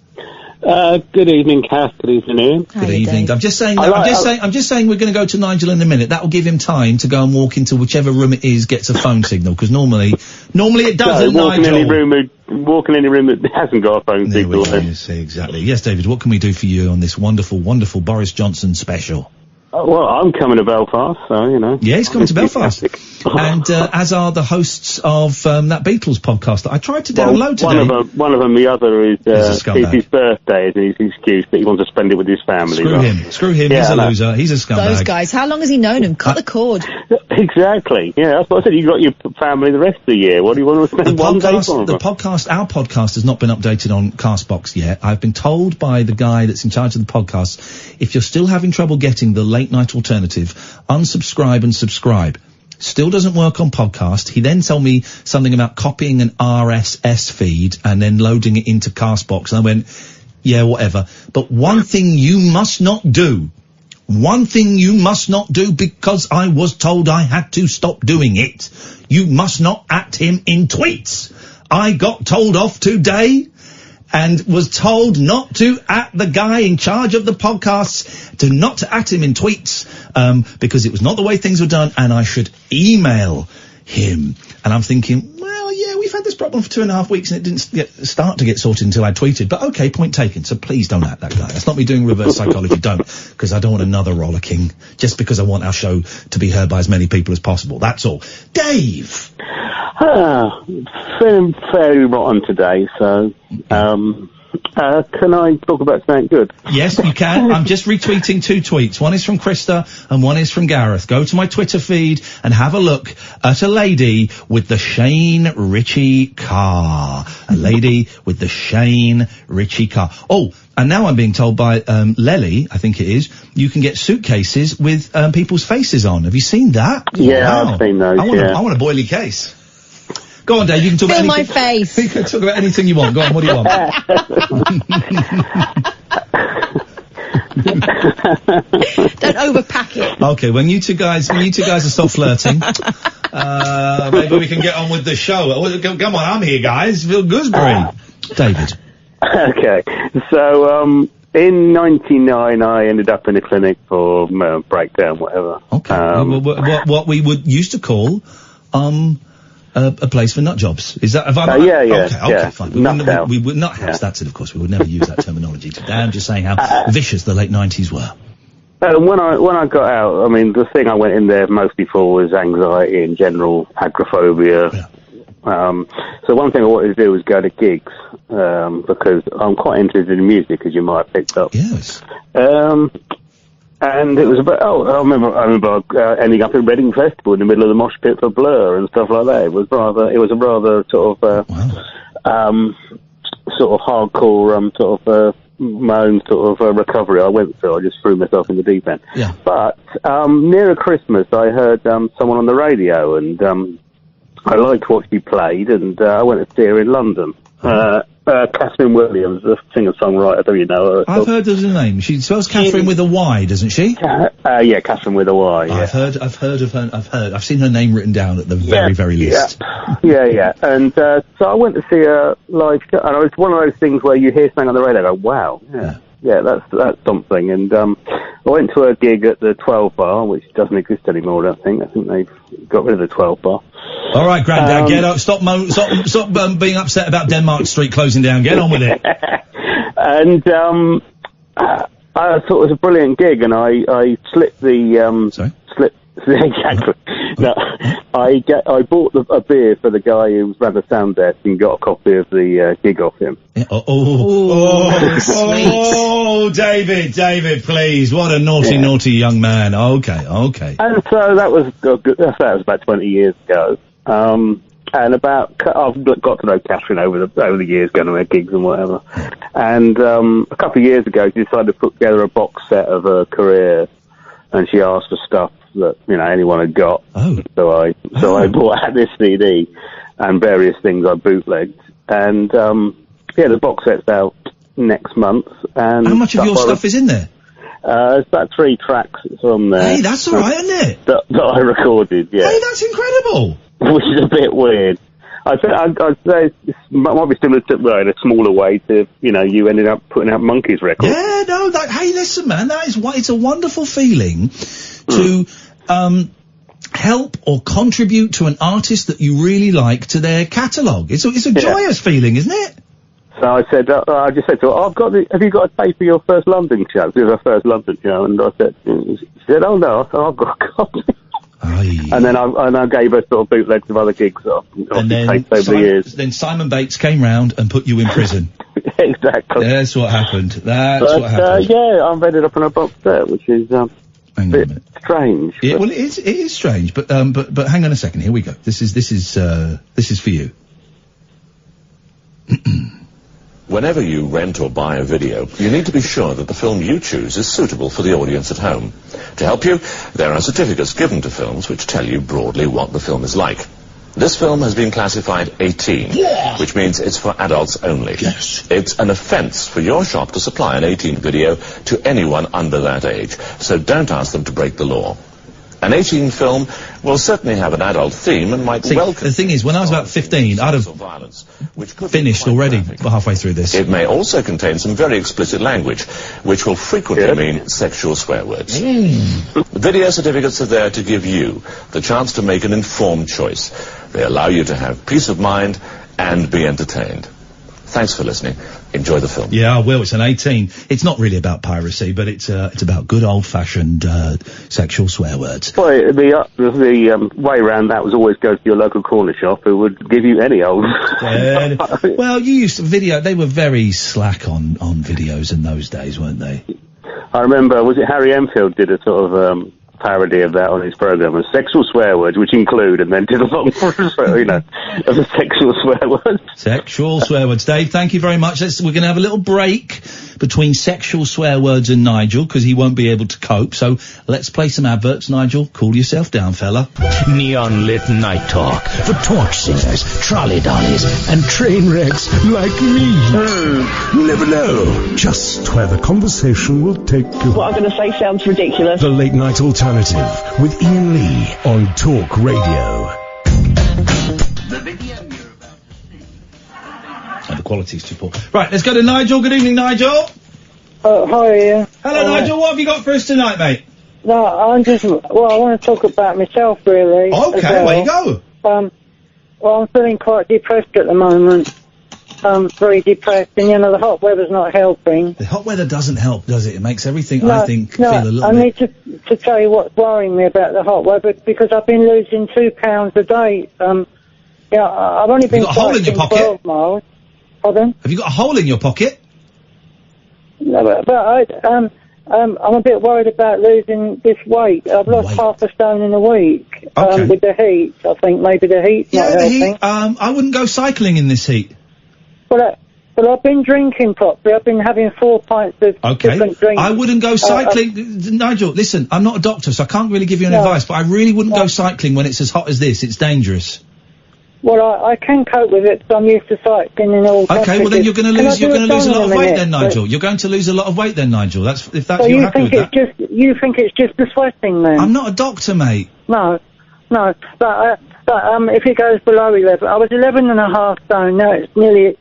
Good evening, Kath. Good evening, Ian. Good evening. I'm just saying we're going to go to Nigel in a minute. That will give him time to go and walk into whichever room it is, gets a phone signal, because normally it doesn't, Nigel. Walk in any room that hasn't got a phone signal. Exactly. Yes, David, what can we do for you on this wonderful, wonderful Boris Johnson special? Well, I'm coming to Belfast, so, Yeah, he's coming to Belfast. And, as are the hosts of, that Beatles podcast that I tried to download today. One of them, the other is He's a his birthday, and his excuse that he wants to spend it with his family. Screw him, he's a loser, he's a scumbag. Those guys, how long has he known him? Cut the cord. Exactly, yeah, that's what I said, you got your family the rest of the year, what do you want to spend one day for? Our podcast has not been updated on Castbox yet. I've been told by the guy that's in charge of the podcast, if you're still having trouble getting the late night alternative, unsubscribe and subscribe. Still doesn't work on podcast. He then told me something about copying an RSS feed and then loading it into Castbox. And I went, yeah, whatever. But one thing you must not do, because I was told I had to stop doing it. You must not at him in tweets. I got told off today and was told not to at the guy in charge of the podcasts, not to at him in tweets, because it was not the way things were done, and I should email him. And I'm thinking, well, yeah, we've had this problem for 2.5 weeks, and it didn't start to get sorted until I tweeted. But okay, point taken. So please don't at that guy. That's not me doing reverse psychology. Don't, because I don't want another rollicking, just because I want our show to be heard by as many people as possible. That's all. Dave! Feeling fairly rotten today, so, can I talk about something good? Yes, you can. I'm just retweeting 2 tweets. One is from Krista and one is from Gareth. Go to my Twitter feed and have a look at a lady with the Shane Ritchie car. A lady with the Shane Ritchie car. Oh, and now I'm being told by Lely, I think it is, you can get suitcases with people's faces on. Have you seen that? Yeah, Wow. I've seen those, I want a boily case. Go on, Dave, you can talk Feel about my face. You can talk about anything you want. Go on, what do you want? Don't overpack it. Okay, when you two guys are stop flirting, maybe we can get on with the show. Come on, I'm here, guys. Phil Gooseberry. David. Okay, so, in 99, I ended up in a clinic for breakdown, whatever. Okay. What we would used to call, a place for nut jobs. Is that? Yeah. Okay, fine. We would nut house. That's it, of course. We would never use that terminology today. I'm just saying how vicious the late 90s were. When I got out, I mean, the thing I went in there mostly for was anxiety and general agoraphobia. Yeah. So one thing I wanted to do was go to gigs, because I'm quite interested in music, as you might have picked up. Yes. And it was about, I remember ending up in Reading Festival in the middle of the mosh pit for Blur and stuff like that. It was a rather sort of hardcore, my own sort of recovery I went through. I just threw myself in the deep end. Yeah. But nearer Christmas, I heard someone on the radio, and I liked what she played, and I went to see her in London. Katherine Williams, the singer-songwriter, do you know her? I've heard of the name. She spells Katherine with a Y, doesn't she? Yeah, Katherine with a Y. Yeah. I've heard of her. I've seen her name written down at the very least. Yeah. And so I went to see her live, and it was one of those things where you hear something on the radio and go, wow, yeah, that's something. And I went to a gig at the 12 Bar, which doesn't exist anymore, I think. I think they've got rid of the 12 Bar. All right, Grandad, get up. Stop being upset about Denmark Street closing down. Get on with it. And I thought it was a brilliant gig, and I slipped the exactly. No, I bought a beer for the guy who ran the sound desk and got a copy of the gig off him. Yeah. David, please. What a naughty young man. Okay. And so that was about 20 years ago. And I've got to know Katherine over the years, going to her gigs and whatever. And a couple of years ago, she decided to put together a box set of her career, and she asked for stuff that anyone had got. So I bought out this CD and various things I bootlegged, and the box set's out next month. And how much of your stuff is in there? It's about 3 tracks that's on there. Hey, that's all right, isn't it? That I recorded, yeah. Hey, that's incredible. Which is a bit weird. I'd say it might be similar to, in a smaller way to, you ended up putting out Monkeys records. Yeah, no, hey, listen, man, it's a wonderful feeling to, help or contribute to an artist that you really like to their catalogue. It's a joyous feeling, isn't it? So I said, I just said to her, have you got a tape for your first London show? It was her first London show, and she said, oh no, I've got a copy. And then I gave her sort of bootlegs of other gigs over the years. Then Simon Bates came round and put you in prison. Exactly. That's what happened. What happened. I've ended up on a box set, which is a bit strange. Yeah, well, it is strange, but hang on a second. Here we go. This is for you. Whenever you rent or buy a video, you need to be sure that the film you choose is suitable for the audience at home. To help you, there are certificates given to films which tell you broadly what the film is like. This film has been classified 18, which means it's for adults only. Yes. It's an offence for your shop to supply an 18 video to anyone under that age, so don't ask them to break the law. An 18 film will certainly have an adult theme and might welcome... The thing is, when I was about 15, I'd have finished already halfway through this. It may also contain some very explicit language, which will frequently mean sexual swear words. Video certificates are there to give you the chance to make an informed choice. They allow you to have peace of mind and be entertained. Thanks for listening. Enjoy the film. Yeah, I will. It's an 18. It's not really about piracy, but it's about good old-fashioned sexual swear words. Well, the way around that was always go to your local corner shop who would give you any old... Well, you used to they were very slack on videos in those days, weren't they? I remember, was it Harry Enfield did a sort of... parody of that on his program, of sexual swear words, which include, and then did a long, of the sexual swear words. Sexual swear words. Dave, thank you very much. We're going to have a little break between sexual swear words and Nigel, because he won't be able to cope. So let's play some adverts, Nigel. Cool yourself down, fella. Neon lit night talk for torch singers, trolley dollies, and train wrecks like me. You never know just where the conversation will take you. What I'm going to say sounds ridiculous. The Late Night Alternative with Iain Lee on Talk Radio. The quality's too poor. Right, let's go to Nigel. Good evening, Nigel. Hi, Ian. Hello, Nigel. What have you got for us tonight, mate? No, I want to talk about myself, really. Okay, where you go? Well, I'm feeling quite depressed at the moment. Very depressed, and the hot weather's not helping. The hot weather doesn't help, does it? It makes everything, No, I think, feel a little I bit... need to tell you what's worrying me about the hot weather, because I've been losing 2 pounds a day. I've only been Have you got a hole in your pocket? 12 miles. Pardon? Have you got a hole in your pocket? No, but I'm a bit worried about losing this weight. I've lost half a stone in a week. Okay. With the heat, I think maybe the heat's not Yeah, the helping. heat. I wouldn't go cycling in this heat. Well, I've been drinking properly. I've been having 4 pints of different drinks. I wouldn't go cycling. Nigel, listen, I'm not a doctor, so I can't really give you any advice, but I really wouldn't go cycling when it's as hot as this. It's dangerous. Well, I can cope with it because I'm used to cycling in all Okay, well then you're going to lose. You're going to lose a lot of weight then, Nigel. But- You're going to lose a lot of weight then, Nigel. If that's So you're you happy think with it's that. you think it's just the sweating then? I'm not a doctor, mate. No. But if it goes below 11, I was 11.5 stone. Now it's nearly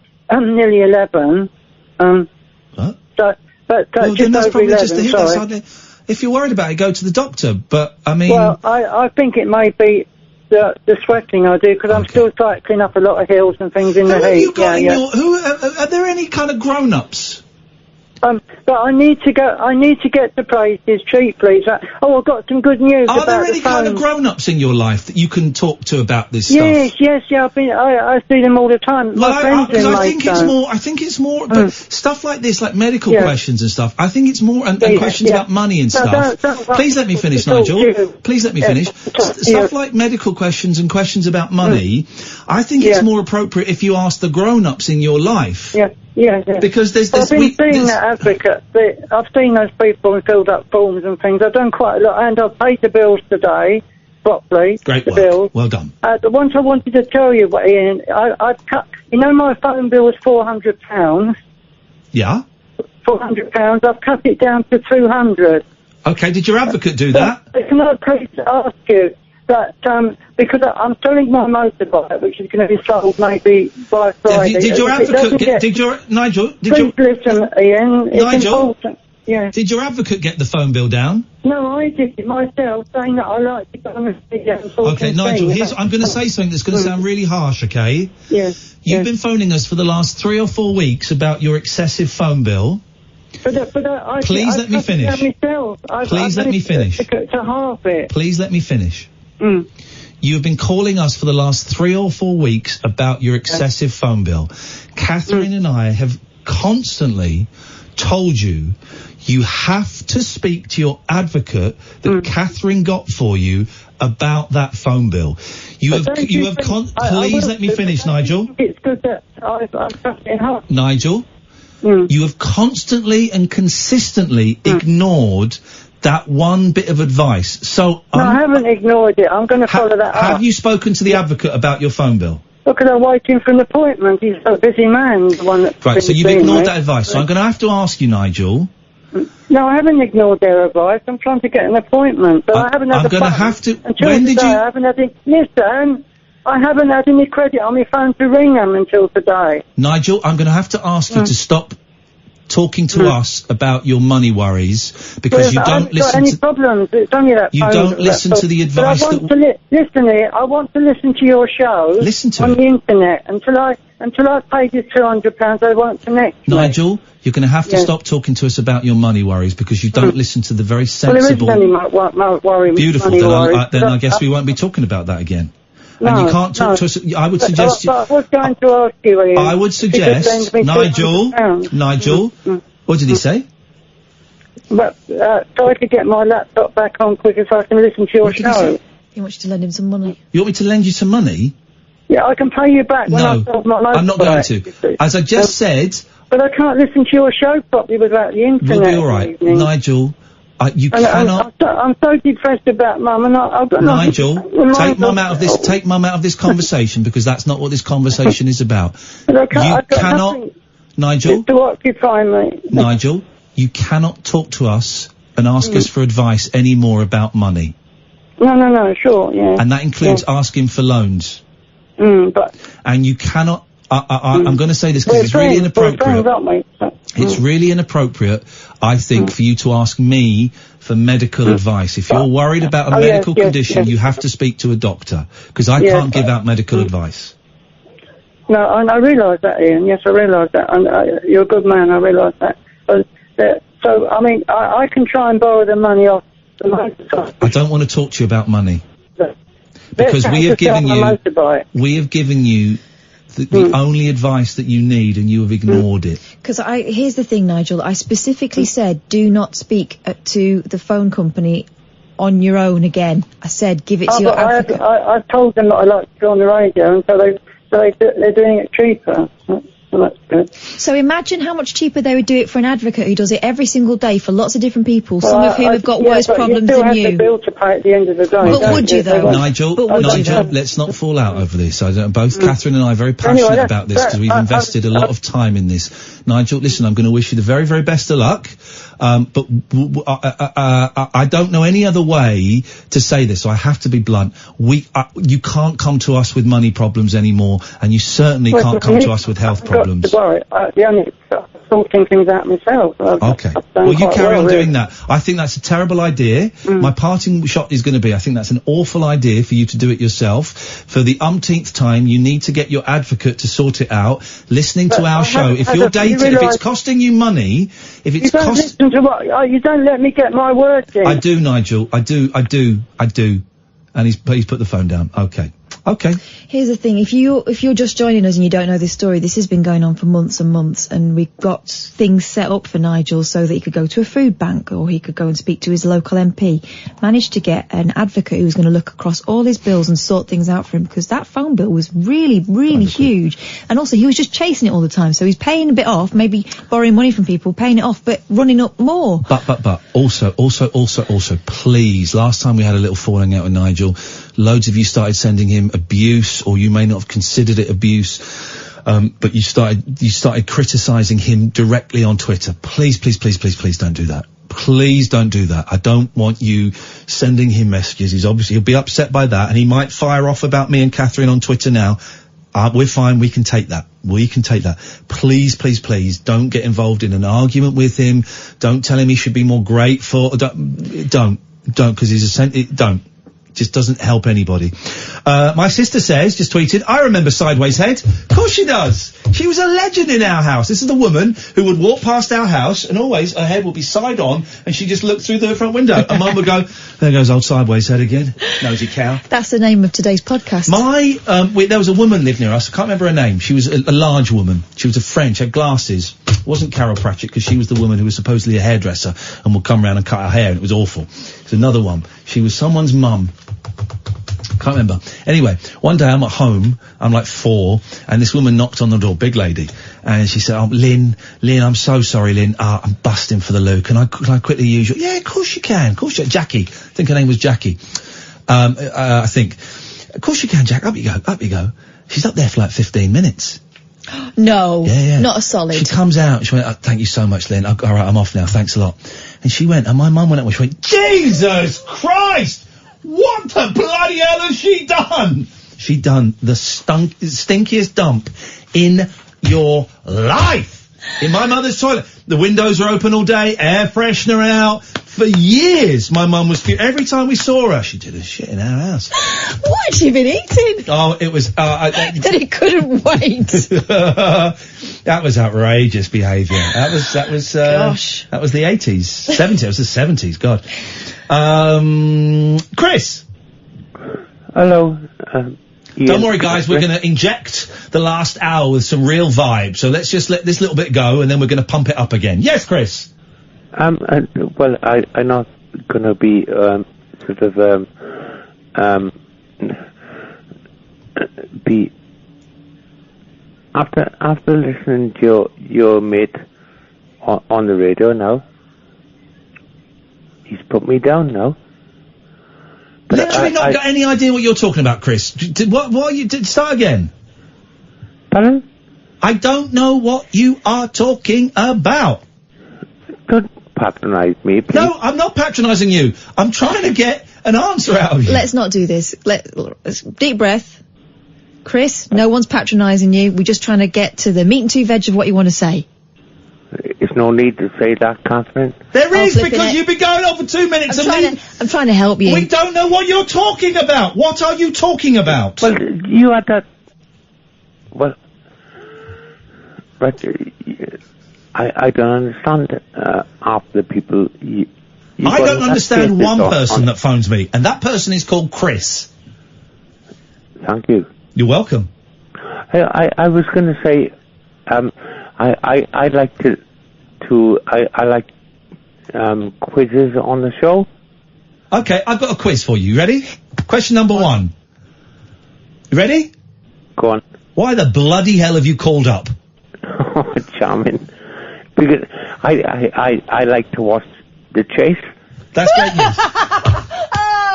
11. What? So, but Well, just then that's over probably 11. just the heat. Sorry. If you're worried about it, go to the doctor. But I mean, Well, I think it may be the sweating I do because I'm still cycling up a lot of hills and things in the who heat. have you got in yeah. your? Are there any kind of grown-ups? But I need to get the prices cheaply. So, I've got some good news Are about there the any kind of phone. grown-ups in your life that you can talk to about this stuff? Yes, yeah. I see them all the time. Well, My friends in I think it's Maidstone. more. I think it's more. But stuff like this, like medical questions and stuff. I think it's more and questions about money and No, stuff. don't Please let me finish, talk to Nigel. you. Please let me Yeah, finish. talk- Stuff like medical questions and questions about money. I think it's more appropriate if you ask the grown-ups in your life. Yeah. Because there's Well, this. I've been seeing that advocate. I've seen those people and filled up forms and things. I've done quite a lot, and I've paid the bills today properly. Great the work. bills. Well done. The ones I wanted to tell you, Ian, I've cut. My phone bill was £400. Yeah. £400. I've cut it down to 200. Okay. Did your advocate do that? Can I please ask you that because I'm selling my motorbike, which is going to be sold maybe by Friday. Did your If it doesn't advocate? get- Did your Nigel? Please listen, Ian. It's Nigel? important. Yeah. Did your advocate get the phone bill down? No, I did it myself, saying that I like to go on a video and talk Okay, and Nigel, sing. I'm going to say something that's going to sound really harsh, okay? Yes. You've been phoning us for the last 3 or 4 weeks about your excessive phone bill. Please let me finish. Please let me finish. To half it. Please let me finish. You've been calling us for the last 3 or 4 weeks about your excessive phone bill. Catherine and I have constantly told you have to speak to your advocate that Catherine got for you about that phone bill. Please let me finish, Nigel. It's good that I've cut it half. Nigel, you have constantly and consistently ignored that one bit of advice. So No, I haven't ignored it. I'm going to follow that up. have you spoken to the advocate about your phone bill? Because I'm waiting for an appointment. He's a busy man, the one that's Right, been so you've seeing ignored me. that advice. So I'm going to have to ask you, Nigel. No, I haven't ignored their advice. I'm trying to get an appointment, but I haven't had I'm the gonna phone. have to- Until when did today, you- I haven't had any... Listen, I haven't had any credit on my phone to ring them until today. Nigel, I'm going to have to ask you to stop talking to us about your money worries because you I don't haven't got listen any to... problems. It's only that You phone don't that- listen to the But I advice want to listen here. I want to listen to your show on the internet until I pay you £200. I won't connect. Nigel, you're going to have to Yes. stop talking to us about your money worries because you don't listen to the very Well, there sensible... isn't any worry. Beautiful. money Then, worries. then I guess we won't be talking about that again. And you can't talk to us... I would But suggest... I was going to ask you, Ian. I would if you could suggest... send me £200. Nigel, what did he say? But so I could get my laptop back on quicker so I can listen to your show. He wants you to lend him some money. You want me to lend you some money? Yeah, I can pay you back when I solve my I'm not going motorbike. to. As I just said... But I can't listen to your show properly without the internet. We'll be all right. Nigel, you And cannot... I'm so depressed about Mum, and I've got Nigel, nothing- take Mum out of this. Take Mum out of this conversation because that's not what this conversation is about. But I can't, You I've got cannot, nothing Nigel. to occupy me. Nigel, you cannot talk to us and ask us for advice anymore about money, No, sure, yeah. and that includes asking for loans. But And you cannot. I'm going to say this because it's really we're friends, inappropriate. aren't we? It's really inappropriate, I think, for you to ask me for medical advice. If you're worried about a medical condition, you have to speak to a doctor, because I can't give out medical advice. No, and I realise that, Ian. Yes, I realise that. And you're a good man, I realise that. So, I mean, I can try and borrow the money off the motorbike. I don't want to talk to you about money. Because we have given you the only advice that you need, and you have ignored it. Because here's the thing, Nigel. I specifically said, do not speak to the phone company on your own again. I said, give it to your advocate. I've told them that I like to go on the radio, and so they're doing it cheaper. Well, that's good. So imagine how much cheaper they would do it for an advocate who does it every single day for lots of different people, some of whom have got worse problems than you. You still have the bill to pay at the end of the day. But would you, though? Nigel, let's not fall out over this. Both Katherine and I are very passionate about this, because we've invested a lot of time in this. Nigel, listen, I'm going to wish you the very, very best of luck. But I don't know any other way to say this, so I have to be blunt. You can't come to us with money problems anymore, and you certainly can't come to us with health problems. The only sorting things out myself. Okay. Well, you carry on doing that. I think that's a terrible idea. My parting shot is going to be, I think that's an awful idea for you to do it yourself. For the umpteenth time, you need to get your advocate to sort it out. Listening to our show, if you're dating, if it's costing you money, if it's listen to what, you don't let me get my words in. I do, Nigel. I do. And he's put the phone down. Okay. Here's the thing, if you're just joining us and you don't know this story, this has been going on for months and months, and we've got things set up for Nigel so that he could go to a food bank, or he could go and speak to his local MP. Managed to get an advocate who was going to look across all his bills and sort things out for him, because that phone bill was really, really huge. And also, he was just chasing it all the time, so he's paying a bit off, maybe borrowing money from people, paying it off, but running up more. But, also, please, last time we had a little falling out with Nigel, loads of you started sending him abuse, or you may not have considered it abuse, but you started criticising him directly on Twitter. Please don't do that. Please don't do that. I don't want you sending him messages. He'll be upset by that, and he might fire off about me and Katherine on Twitter now. We're fine. We can take that. Please don't get involved in an argument with him. Don't tell him he should be more grateful. Don't, because don't. Just doesn't help anybody. My sister says, just tweeted, I remember Sideways Head. Of course she does. She was a legend in our house. This is the woman who would walk past our house, and always her head would be side on, and she'd just look through the front window. And Mum would go, there goes old Sideways Head again. Nosy cow. That's the name of today's podcast. There was a woman lived near us. I can't remember her name. She was a large woman. She was a French, had glasses. It wasn't Carol Pratchett, because she was the woman who was supposedly a hairdresser and would come round and cut her hair, and it was awful. It's another one. She was someone's mum. Can't remember. Anyway, one day I'm at home, I'm like 4, and this woman knocked on the door, big lady, and she said, Lynn, I'm so sorry, Lynn, I'm busting for the loo, can I quickly use you? Yeah, of course you can, Jackie, I think her name was Jackie, I think. Of course you can, Jack, up you go. She's up there for like 15 minutes. No, yeah. Not a solid. She comes out, she went, thank you so much, Lynn, all right, I'm off now, thanks a lot. And she went, and my mum went up, and she went, Jesus Christ! What the bloody hell has she done? She done the stinkiest dump in your life. In my mother's toilet. The windows were open all day, air freshener out. For years, my mum was... Every time we saw her, she did a shit in our house. What had she been eating? Oh, it was... that it couldn't wait. That was outrageous behaviour. That was Gosh. That was the 80s. 70s. It was the 70s, God. Chris. Hello. Don't worry, guys. We're going to inject the last hour with some real vibe. So let's just let this little bit go, and then we're going to pump it up again. Yes, Chris. I'm not going to be be after listening to your mate on the radio now. He's put me down now. Literally not got any idea what you're talking about, Chris. Start again. Pardon? I don't know what you are talking about. Don't patronise me, please. No, I'm not patronising you. I'm trying to get an answer out of you. Let's not do this. Deep breath. Chris, no one's patronising you. We're just trying to get to the meat and two veg of what you want to say. There's no need to say that, Catherine. There is, because you've been going on for 2 minutes I'm trying to help you. We don't know what you're talking about. What are you talking about? Well, you had that... Well... But I don't understand half the people... I don't understand one person that phones me, and that person is called Chris. Thank you. You're welcome. Hey, I was going to say, I like I like quizzes on the show. Okay, I've got a quiz for you. You ready? Question number 1. You ready? Go on. Why the bloody hell have you called up? Oh, charming. Because I like to watch The Chase. That's great news.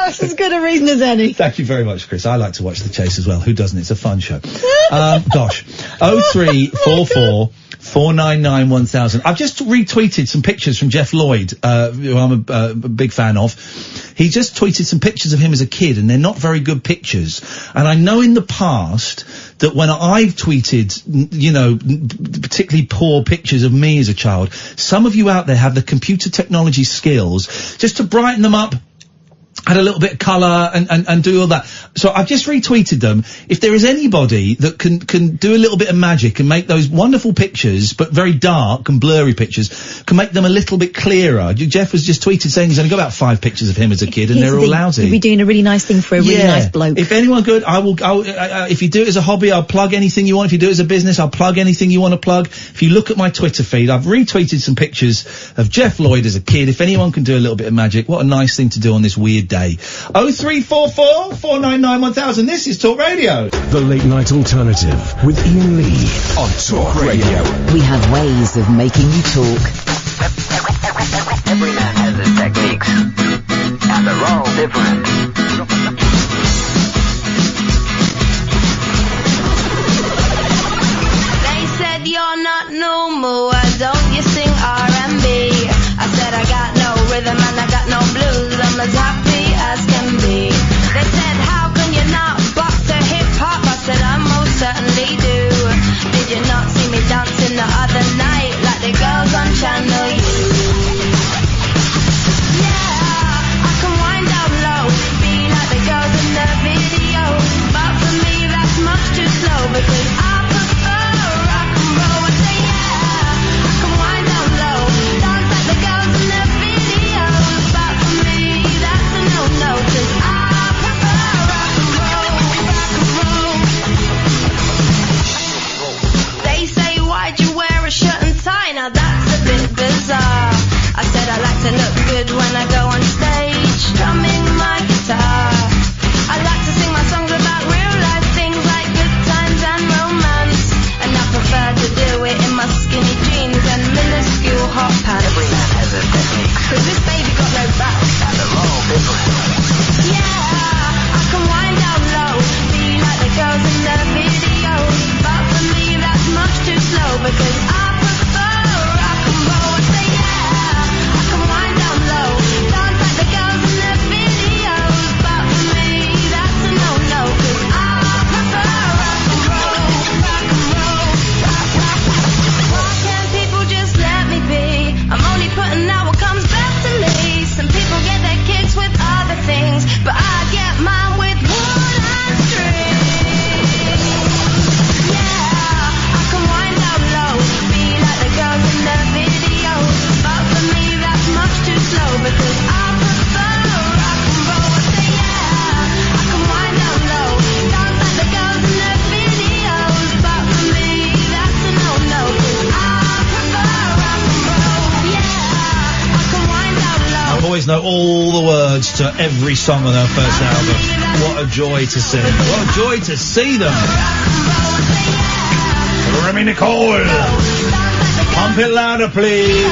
That's as good a reason as any. Thank you very much, Chris. I like to watch The Chase as well. Who doesn't? It's a fun show. Gosh. 0344 499 1000. I've just retweeted some pictures from Jeff Lloyd, who I'm a big fan of. He just tweeted some pictures of him as a kid, and they're not very good pictures. And I know in the past that when I've tweeted, you know, particularly poor pictures of me as a child, some of you out there have the computer technology skills just to brighten them up, add a little bit of colour and do all that. So I've just retweeted them. If there is anybody that can do a little bit of magic and make those wonderful pictures, but very dark and blurry pictures, can make them a little bit clearer. Jeff has just tweeted saying he's only got about 5 pictures of him as a kid, and they're all lousy. You'll be doing a really nice thing for a really nice bloke. If anyone good, if you do it as a hobby, I'll plug anything you want. If you do it as a business, I'll plug anything you want to plug. If you look at my Twitter feed, I've retweeted some pictures of Jeff Lloyd as a kid. If anyone can do a little bit of magic, what a nice thing to do on this weird day. 0344 499 1000. This is Talk Radio. The Late Night Alternative with Iain Lee on Talk Radio. We have ways of making you talk. Every man has his techniques, and they're all different. They said you're not normal, why don't you sing R&B? I said I got no rhythm and I got no blues, I'm as happy as can be. They said how can you not box to hip-hop? I said I most certainly do. Did you not see me dancing the other night like the girls on Channel U? Yeah, I can wind down low, be like the girls in the videos, but for me that's much too slow because I prefer rock and roll. I say yeah, I can wind down low, dance like the girls in the videos, but for me that's a no-no cause I prefer rock and roll, rock and roll. They say why'd you wear a shirt and tie? Now that's a bit bizarre. I said I like to look good when I go on stage, strumming my guitar. I like to sing my songs about real life things like good times and romance, and I prefer to do it in my skinny jeans and minuscule hot pants. Every man has his techniques, cause this baby got no back, and they're all different. Yeah, I can wind down low, be like the girls in the videos, but for me that's much too slow because I prefer rock and roll. I say yeah, I can wind down low, dance like the girls in the videos, but for me that's a no-no cause I prefer rock and roll, rock and roll, rock, rock. Why can't people just let me be? I'm only putting out what comes best to me. Some people get their kicks with other things, but I get mine with wood and strings. Yeah, I can wind down low, be like the girls in the videos, but for me that's much too slow because I prefer rock and roll. I say yeah, I can wind down low, dance like the girls in the videos, but for me that's a no-no cause I prefer rock and roll. Yeah, I can wind down low. Our boys know all the words to every song on their first album. What a joy to sing. What a joy to see them. Remy Nicole. Pump it louder, please.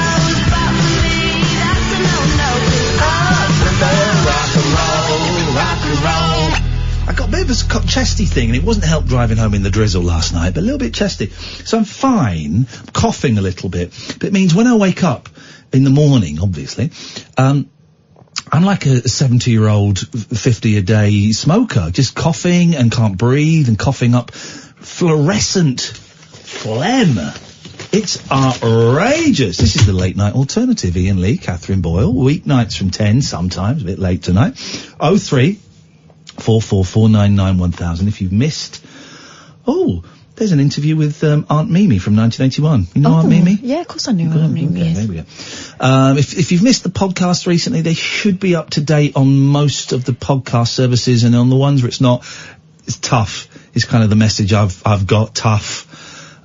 I got a bit of a chesty thing, and it wasn't help driving home in the drizzle last night, but a little bit chesty. So I'm fine, I'm coughing a little bit, but it means when I wake up in the morning, obviously, I'm like a 70-year-old, 50-a-day smoker, just coughing and can't breathe and coughing up fluorescent phlegm. It's outrageous. This is the late night alternative. Iain Lee, Katherine Boyle. Weeknights from 10, sometimes a bit late tonight. 03 44499 1000. If you've missed, there's an interview with Aunt Mimi from 1981. You know Aunt Mimi? Yeah, of course I knew Aunt Mimi. Okay, there we go. If you've missed the podcast recently, they should be up to date on most of the podcast services, and on the ones where it's not, it's tough. Is kind of the message I've got, tough.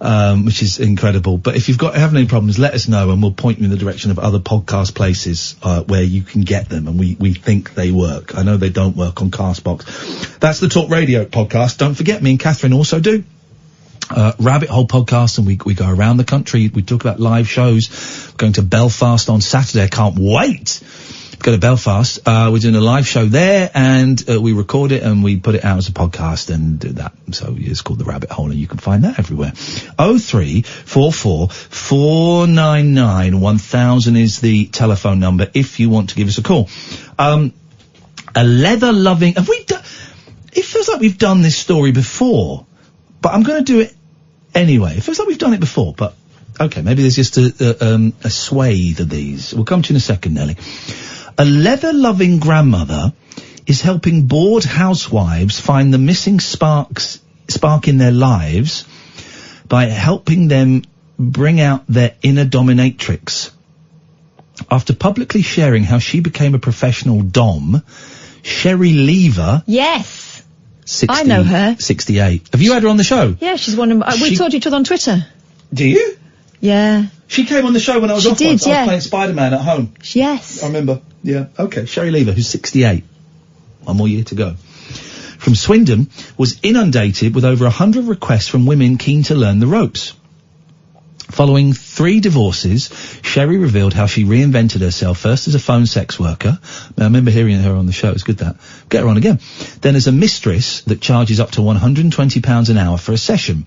Which is incredible. But if you've having any problems, let us know and we'll point you in the direction of other podcast places where you can get them, and we think they work. I know they don't work on Castbox. That's the Talk Radio podcast. Don't forget, me and Katherine also do Rabbit Hole podcast, and we go around the country. We talk about live shows. We're going to Belfast on Saturday. I can't wait. Go to Belfast. We're doing a live show there, and we record it and we put it out as a podcast and do that. So it's called The Rabbit Hole, and you can find that everywhere. 0344 499 1000 is the telephone number if you want to give us a call. A leather loving. Have we done? It feels like we've done this story before, but I'm going to do it anyway. It feels like we've done it before, but okay, maybe there's just a swathe of these. We'll come to you in a second, Nelly. A leather-loving grandmother is helping bored housewives find the missing spark in their lives by helping them bring out their inner dominatrix. After publicly sharing how she became a professional dom, Sherry Lever... Yes! I know her. 68. Have you had her on the show? Yeah, she's one of... we talked to each other on Twitter. Do you? Yeah. She came on the show when I was off once. I was playing Spider-Man at home. Yes. I remember. Yeah. Okay. Sherry Lever, who's 68. One more year to go. From Swindon, was inundated with over 100 requests from women keen to learn the ropes. Following 3 divorces, Sherry revealed how she reinvented herself, first as a phone sex worker. I remember hearing her on the show. It's good that. Get her on again. Then as a mistress that charges up to £120 an hour for a session.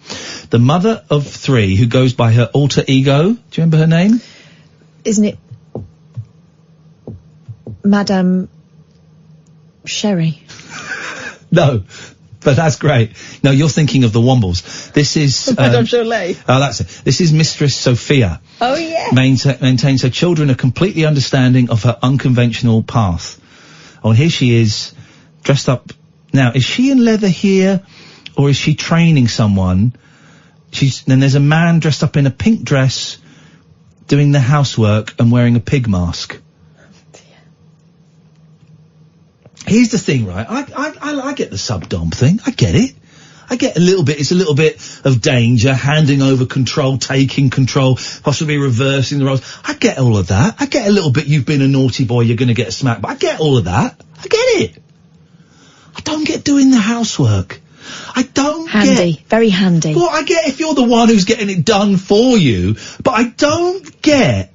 The mother of 3 who goes by her alter ego. Do you remember her name? Isn't it Madame Sherry? No. But that's great. No, you're thinking of the Wombles. This is... Madame Cholet. Oh, that's it. This is Mistress Sophia. Oh, yeah. Maintains her children are completely understanding of her unconventional path. Oh, and here she is, dressed up. Now, is she in leather here, or is she training someone? Then there's a man dressed up in a pink dress, doing the housework and wearing a pig mask. Here's the thing, right? I get the sub-dom thing. I get it. I get a little bit. It's a little bit of danger, handing over control, taking control, possibly reversing the roles. I get all of that. I get a little bit, you've been a naughty boy, you're going to get a smack. But I get all of that. I get it. I don't get doing the housework. I don't Handy. Very handy. Well, I get if you're the one who's getting it done for you, but I don't get...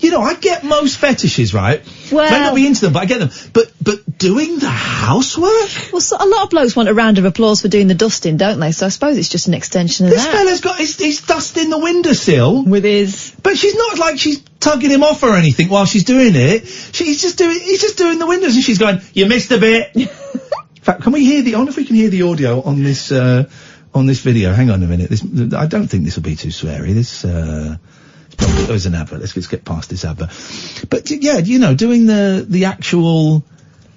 You know, I get most fetishes, right? Well... May not be into them, but I get them. But doing the housework? Well, so a lot of blokes want a round of applause for doing the dusting, don't they? So I suppose it's just an extension of this that. This fella's got... He's dusting the windowsill. With his... But she's not like she's tugging him off or anything while she's doing it. He's just doing the windows, and she's going, you missed a bit. In fact, can we hear I wonder if we can hear the audio on this video. Hang on a minute. I don't think this will be too sweary. There's an advert. Let's get past this advert. But yeah, you know, doing the actual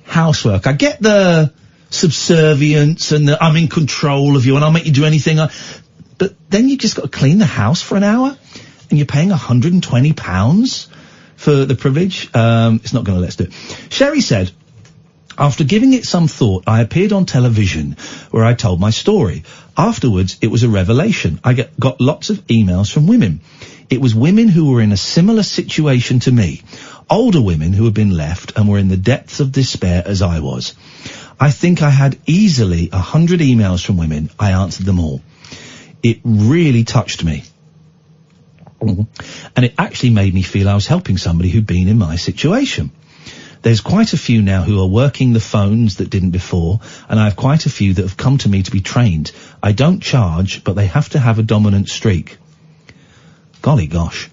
housework. I get the subservience and I'm in control of you and I'll make you do anything. But then you just got to clean the house for an hour and you're paying £120 for the privilege. It's not going to let's do it. Sherry said, after giving it some thought, I appeared on television where I told my story. Afterwards, it was a revelation. I got lots of emails from women. It was women who were in a similar situation to me. Older women who had been left and were in the depths of despair as I was. I think I had easily 100 emails from women. I answered them all. It really touched me. And it actually made me feel I was helping somebody who'd been in my situation. There's quite a few now who are working the phones that didn't before, and I have quite a few that have come to me to be trained. I don't charge, but they have to have a dominant streak. Golly gosh.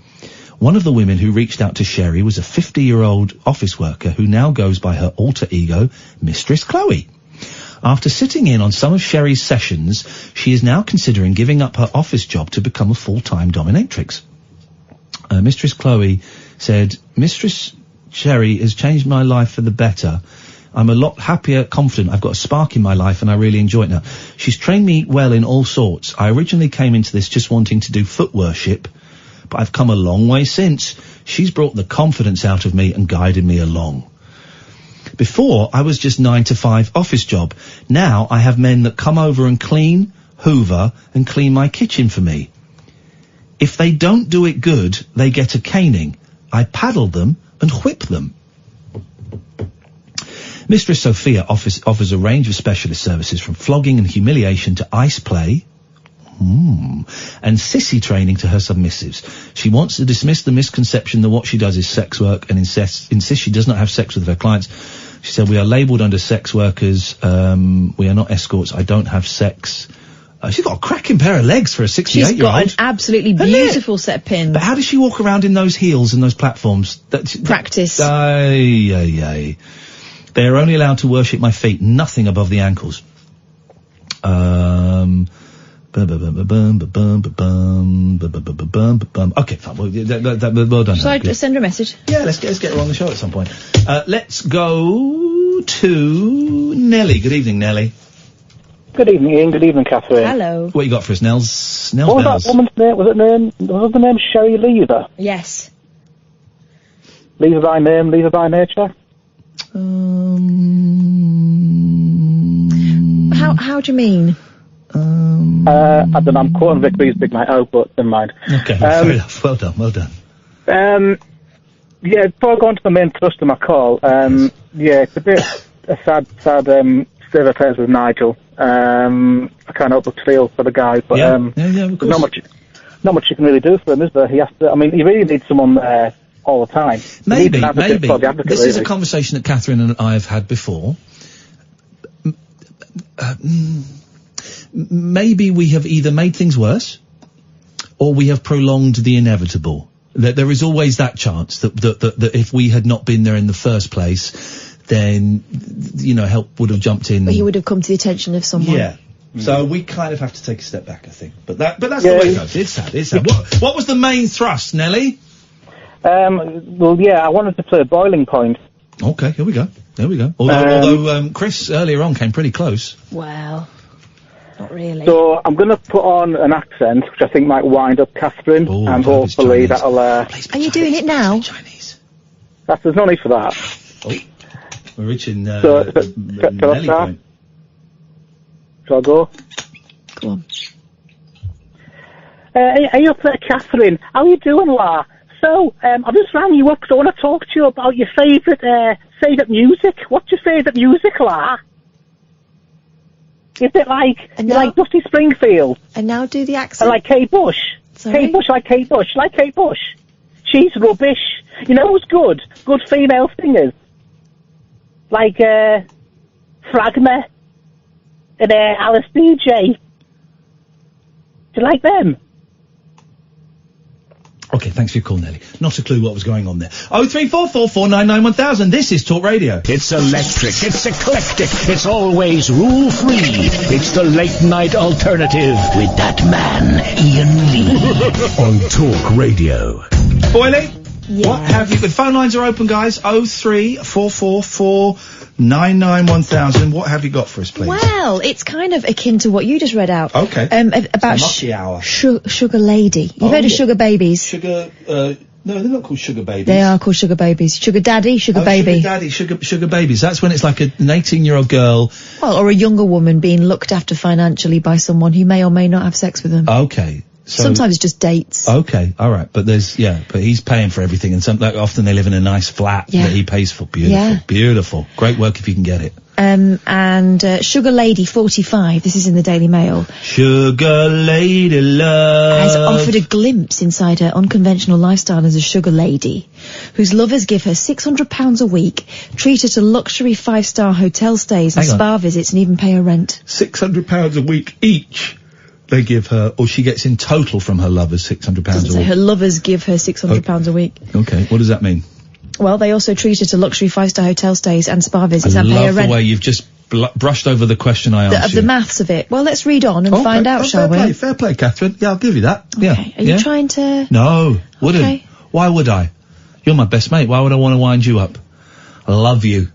One of the women who reached out to Sherry was a 50-year-old office worker who now goes by her alter ego, Mistress Chloe. After sitting in on some of Sherry's sessions, she is now considering giving up her office job to become a full-time dominatrix. Mistress Chloe said, Mistress Cherry has changed my life for the better. I'm a lot happier, confident. I've got a spark in my life and I really enjoy it now. She's trained me well in all sorts. I originally came into this just wanting to do foot worship, but I've come a long way since. She's brought the confidence out of me and guided me along. Before, I was just 9 to 5 office job. Now I have men that come over and clean, hoover and clean my kitchen for me. If they don't do it good, they get a caning. I paddle them and whip them. Mistress Sophia offers a range of specialist services from flogging and humiliation to ice play, and sissy training to her submissives. She wants to dismiss the misconception that what she does is sex work and insists she does not have sex with her clients. She said, we are labelled under sex workers, we are not escorts, I don't have sex. She's got a cracking pair of legs for a 68-year-old. She's got an absolutely beautiful set of pins. But how does she walk around in those heels and those platforms? Practice. They are only allowed to worship my feet, nothing above the ankles. Okay, fine. Well done. Shall I just send her a message? Yeah, let's get her on the show at some point. Let's go to Nellie. Good evening, Nellie. Good evening, Ian. Good evening, Catherine. Hello. What you got for us, Nels? What was that woman's name? Was the name Sherry Lever? Yes. Lever by name, Lever by nature? How do you mean? I don't know, I'm quoting Vic B's Big Night Out, but never mind. Okay, fair enough. Well done. Yeah, before I go on to the main thrust of my call, yeah, it's a bit a sad state of affairs with Nigel. I can't help but feel for the guy, but of course. not much you can really do for him, is there? He has to. I mean, he really needs someone there all the time. Maybe. This is a conversation that Catherine and I have had before. Maybe we have either made things worse, or we have prolonged the inevitable. That there is always that chance that if we had not been there in the first place, then, help would have jumped in. But he would have come to the attention of someone. Yeah. So we kind of have to take a step back, I think. But that's the way it goes. It's sad. What was the main thrust, Nellie? Well, yeah, I wanted to play Boiling Point. Okay, here we go. There we go. Although Chris earlier on came pretty close. Well, not really. So I'm going to put on an accent, which I think might wind up Catherine, and hopefully that'll... Are you doing it now? Chinese. There's no need for that. Oh, we're reaching Nelly point. Shall I go? Go on. Are you up there, Catherine? How you doing, La? So, I just rang you up because I want to talk to you about your favourite music. What's your favourite music, La? Is it like Dusty Springfield? And now do the accent. Like Kate Bush. Sorry? Like Kate Bush. She's rubbish. You know who's good? Good female singers. Like, Fragma and Alice DJ. Do you like them? Okay, thanks for your call, Nelly. Not a clue what was going on there. 03444991000. This is Talk Radio. It's electric. It's eclectic. It's always rule-free. It's the late-night alternative with that man, Iain Lee. On Talk Radio. Boyley? Yeah. What have you... The phone lines are open, guys. 03444991000. What have you got for us, please? Well, it's kind of akin to what you just read out. Okay. About Lucky hour. Sugar Lady. You've heard of Sugar Babies? Sugar... no, they're not called Sugar Babies. They are called Sugar Babies. Sugar Daddy, Sugar Baby. Sugar Daddy, Sugar Babies. That's when it's like an 18-year-old girl... Well, or a younger woman being looked after financially by someone who may or may not have sex with them. Okay. So, sometimes it's just dates. Okay, all right, but but he's paying for everything, and often they live in a nice flat that he pays for. Beautiful, great work if you can get it. And Sugar Lady 45, this is in the Daily Mail. Sugar Lady Love has offered a glimpse inside her unconventional lifestyle as a sugar lady, whose lovers give her £600 a week, treat her to luxury 5-star hotel stays and spa visits, and even pay her rent. £600 a week each. They give her, or she gets in total from her lovers £600 a week. Her lovers give her £600 a week. Okay, what does that mean? Well, they also treat her to luxury 5-star hotel stays and spa visits and pay her rent. I love the way you've just brushed over the question I asked you. The maths of it. Well, let's read on and find out, shall we? Fair play, Catherine. Yeah, I'll give you that. Okay. Yeah. Are you trying to... No, wouldn't. Okay. Why would I? You're my best mate. Why would I want to wind you up? I love you.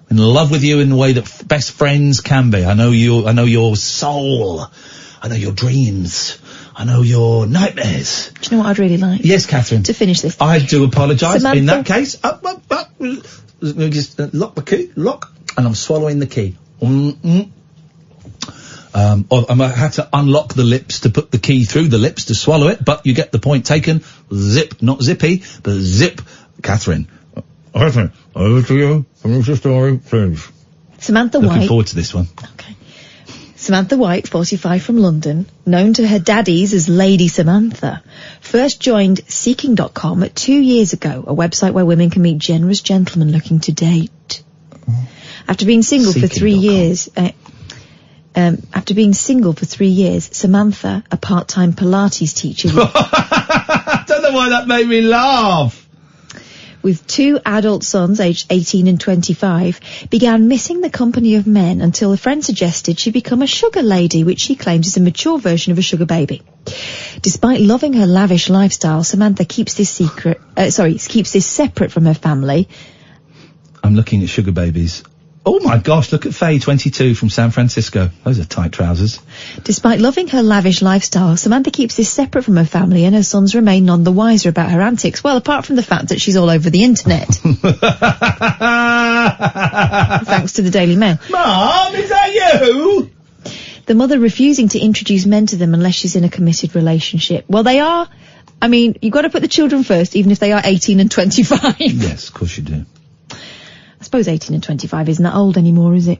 In love with you in the way that best friends can be. I know your soul. I know your dreams. I know your nightmares. Do you know what I'd really like? Yes, Catherine. To finish this. I do apologise. Samantha? In that case, just lock the key, and I'm swallowing the key. I had to unlock the lips to put the key through the lips to swallow it, but you get the point taken. Zip, not zippy, but zip. Catherine, over to you. Finish the story, please. Samantha White. Looking forward to this one. Okay. Samantha White, 45, from London, known to her daddies as Lady Samantha, first joined Seeking.com 2 years ago, a website where women can meet generous gentlemen looking to date. After being single for 3 years, Samantha, a part-time Pilates teacher, I don't know why that made me laugh. With 2 adult sons aged 18 and 25, began missing the company of men until a friend suggested she become a sugar lady, which she claims is a mature version of a sugar baby. Despite loving her lavish lifestyle, Samantha keeps this separate from her family. I'm looking at sugar babies. Oh my gosh, look at Faye, 22, from San Francisco. Those are tight trousers. Despite loving her lavish lifestyle, Samantha keeps this separate from her family, and her sons remain none the wiser about her antics. Well, apart from the fact that she's all over the internet. Thanks to the Daily Mail. Mom, is that you? The mother refusing to introduce men to them unless she's in a committed relationship. Well, they are. I mean, you've got to put the children first, even if they are 18 and 25. Yes, of course you do. I suppose 18 and 25 isn't that old anymore, is it?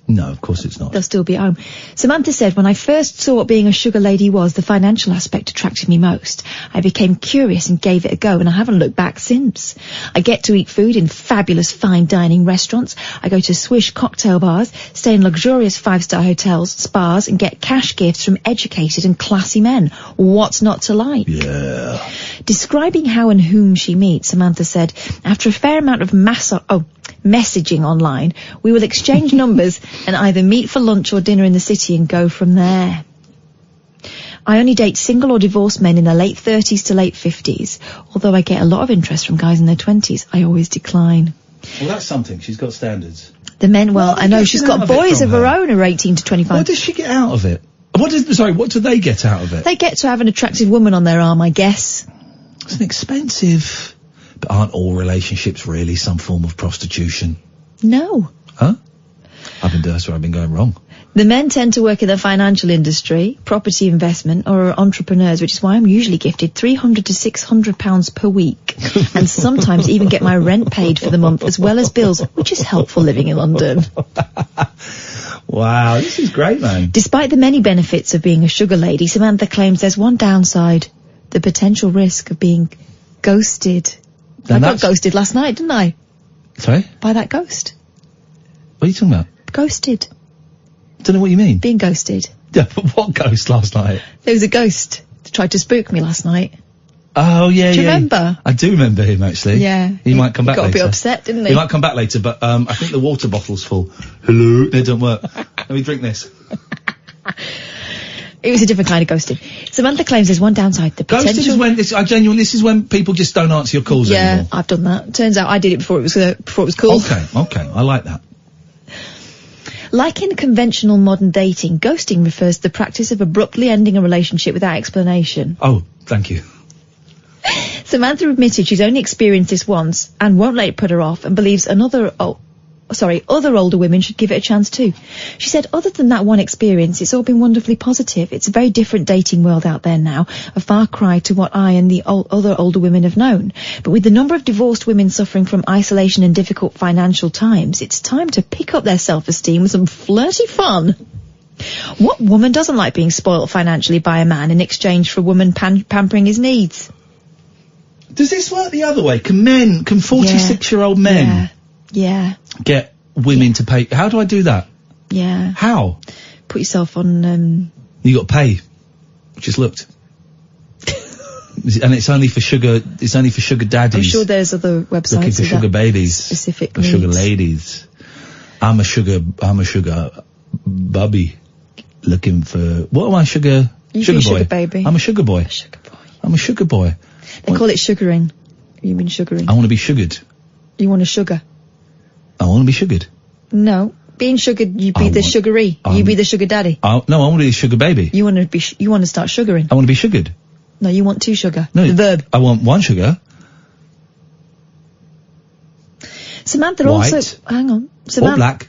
No, of course it's not. They'll still be at home. Samantha said, when I first saw what being a sugar lady was, the financial aspect attracted me most. I became curious and gave it a go, and I haven't looked back since. I get to eat food in fabulous fine dining restaurants. I go to swish cocktail bars, stay in luxurious 5-star hotels, spas, and get cash gifts from educated and classy men. What's not to like? Yeah. Describing how and whom she meets, Samantha said, after a fair amount of messaging online, we will exchange numbers and either meet for lunch or dinner in the city and go from there. I only date single or divorced men in their late 30s to late 50s. Although I get a lot of interest from guys in their 20s, I always decline. Well, that's something. She's got standards. The men, well, I know she's got boys of her own who are 18 to 25. What does she get out of it? What do they get out of it? They get to have an attractive woman on their arm, I guess. It's an expensive. But aren't all relationships really some form of prostitution? No. Huh? That's where I've been going wrong. The men tend to work in the financial industry, property investment, or are entrepreneurs, which is why I'm usually gifted £300 to £600 per week, and sometimes even get my rent paid for the month as well as bills, which is helpful living in London. Wow, this is great, man. Despite the many benefits of being a sugar lady, Samantha claims there's one downside: the potential risk of being ghosted. I got ghosted last night, didn't I? Sorry? By that ghost. What are you talking about? Ghosted. Don't know what you mean. Being ghosted. Yeah, but what ghost last night? There was a ghost that tried to spook me last night. Oh, yeah, Do you remember? I do remember him, actually. Yeah. He might come back later. He got a bit upset, didn't he? He might come back later, but I think the water bottle's full. Hello? They don't work. Let me drink this. It was a different kind of ghosting. Samantha claims there's one downside. The potential... Ghosting this is when people just don't answer your calls anymore. Yeah, I've done that. Turns out I did it before it was cool. Okay, I like that. Like in conventional modern dating, ghosting refers to the practice of abruptly ending a relationship without explanation. Oh, thank you. Samantha admitted she's only experienced this once and won't let it put her off, and believes other older women should give it a chance too. She said, other than that one experience, it's all been wonderfully positive. It's a very different dating world out there now, a far cry to what I and the other older women have known. But with the number of divorced women suffering from isolation and difficult financial times, it's time to pick up their self-esteem with some flirty fun. What woman doesn't like being spoilt financially by a man in exchange for a woman pampering his needs? Does this work the other way? Can 46-year-old men get women to pay? How do I do that? Yeah. How? Put yourself on, You got to pay. Just looked. And it's only for sugar daddies. I'm sure there's other websites looking for sugar babies. Specific for needs. sugar ladies. I'm a sugar bubby. Looking for, what am I, sugar boy? Sugar baby. I'm a sugar boy. I'm a sugar boy. They call it sugaring. You mean sugaring? I want to be sugared. You want a sugar? I want to be sugared. No. Being sugared, you be the sugaree. You be the sugar daddy. No, I want to be a sugar baby. You want to be. You want to start sugaring. I want to be sugared. No, you want 2 sugar. No, the verb. I want 1 sugar. Samantha White. also. Hang on. Or black.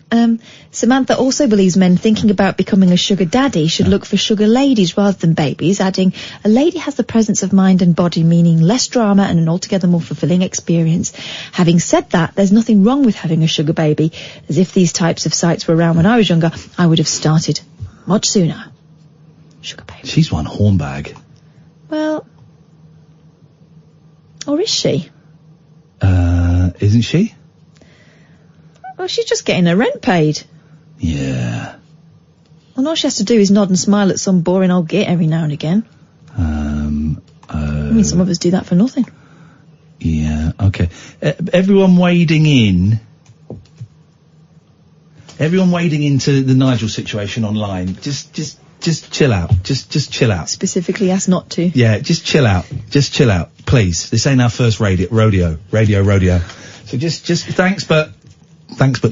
Samantha also believes men thinking about becoming a sugar daddy should look for sugar ladies rather than babies, adding, a lady has the presence of mind and body, meaning less drama and an altogether more fulfilling experience. Having said that, there's nothing wrong with having a sugar baby, as if these types of sites were around when I was younger, I would have started much sooner. Sugar baby. She's one hornbag. Well, or is she? Isn't she? Well, she's just getting her rent paid. Yeah. And all she has to do is nod and smile at some boring old git every now and again. I mean, some of us do that for nothing. Yeah, okay. Everyone wading into the Nigel situation online, just chill out. Just chill out. Specifically asked not to. Yeah, just chill out. Just chill out, please. This ain't our first rodeo. So just thanks, but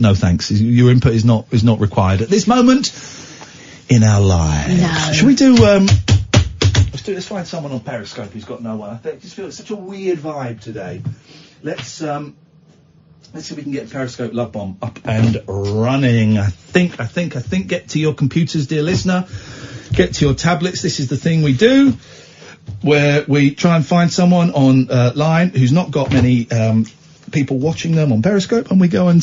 no thanks. Your input is not required at this moment in our lives. No. Should we do let's find someone on Periscope who's got no one. I just feel it's such a weird vibe today. Let's see if we can get Periscope Love Bomb up and running. I think get to your computers, dear listener. Get to your tablets. This is the thing we do where we try and find someone on line who's not got many people watching them on Periscope, and we go in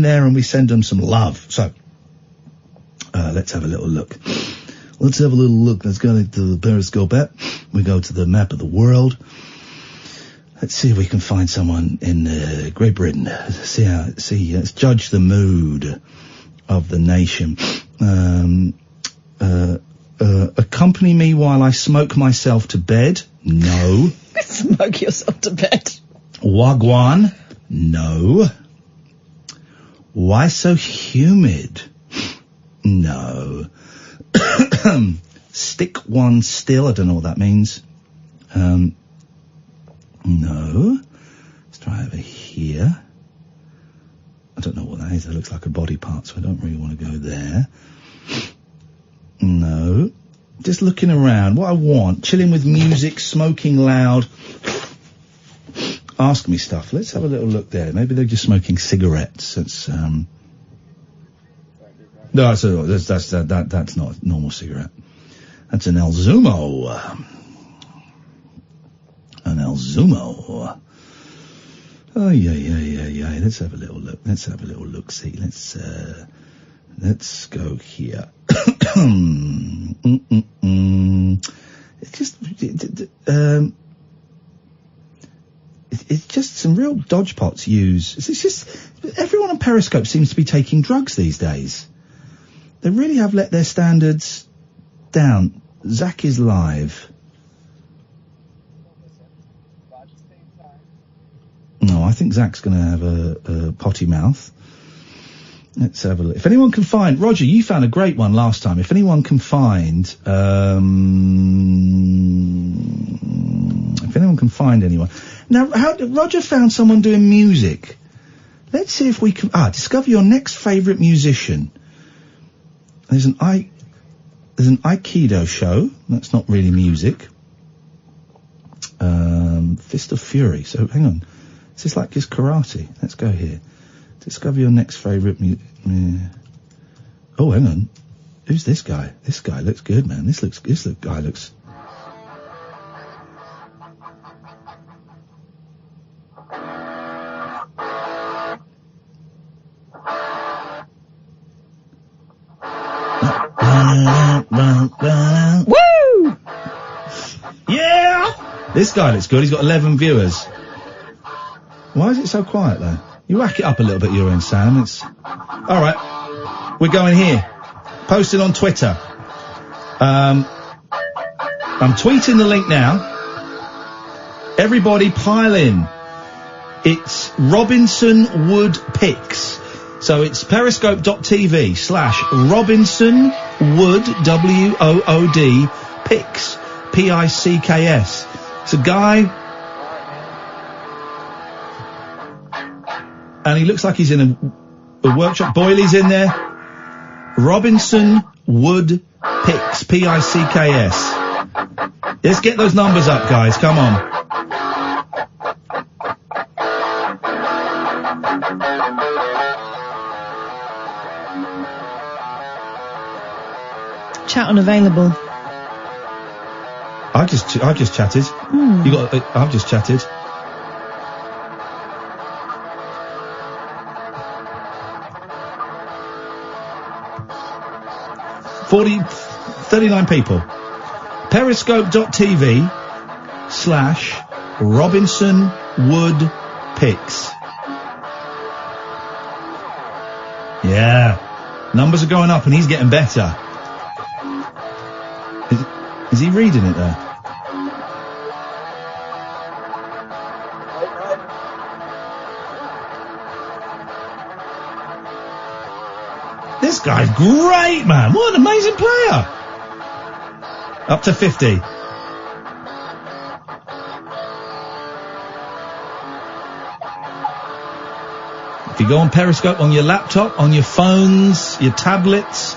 there and we send them some love. So let's have a little look. Let's go to the Periscope app. We go to the map of the world. Let's see if we can find someone in Great Britain. Let's judge the mood of the nation. Accompany me while I smoke myself to bed. No. Smoke yourself to bed. Wagwan. No. Why so humid? No. Stick one still. I don't know what that means. No. Let's try over here. I don't know what that is. That looks like a body part, so I don't really want to go there. No. Just looking around. What I want. Chilling with music, smoking loud. Ask me stuff. Let's have a little look there. Maybe they're just smoking cigarettes. That's no, that's not a normal cigarette. That's an El Zumo. An El Zumo. Oh yeah. Let's have a little look. See, let's go here. It's just some real dodge pots use. It's just everyone on Periscope seems to be taking drugs these days. They really have let their standards down. Zach is live. No, I think Zach's going to have a potty mouth. Let's have a look. If anyone can find... Roger, you found a great one last time. If anyone can find... anyone... Now, Roger found someone doing music. Let's see if we can... discover your next favourite musician. There's an Aikido show. That's not really music. Fist of Fury. So, hang on. Is this like just karate? Let's go here. Discover your next favourite Oh, hang on. Who's this guy? This guy looks good, man. This guy looks... Woo! Yeah! This guy looks good. He's got 11 viewers. Why is it so quiet, though? You whack it up a little bit, your end, Sam. It's... All right. We're going here. Posted on Twitter. I'm tweeting the link now. Everybody pile in. It's Robinson Wood Pics. So it's periscope.tv/Robinson Wood, WOOD, Pics, PICKS. It's a guy and he looks like he's in a workshop. Boyley's in there. Robinson Wood Picks, P-I-C-K-S. Let's get those numbers up, guys. Come on. Chat unavailable. I've just chatted. You got? I've just chatted. $39 people. Periscope.tv/Robinson Wood Picks. Yeah. Numbers are going up and he's getting better. Is he reading it there? This guy's great, man. What an amazing player. Up to 50. If you go on Periscope on your laptop, on your phones, your tablets,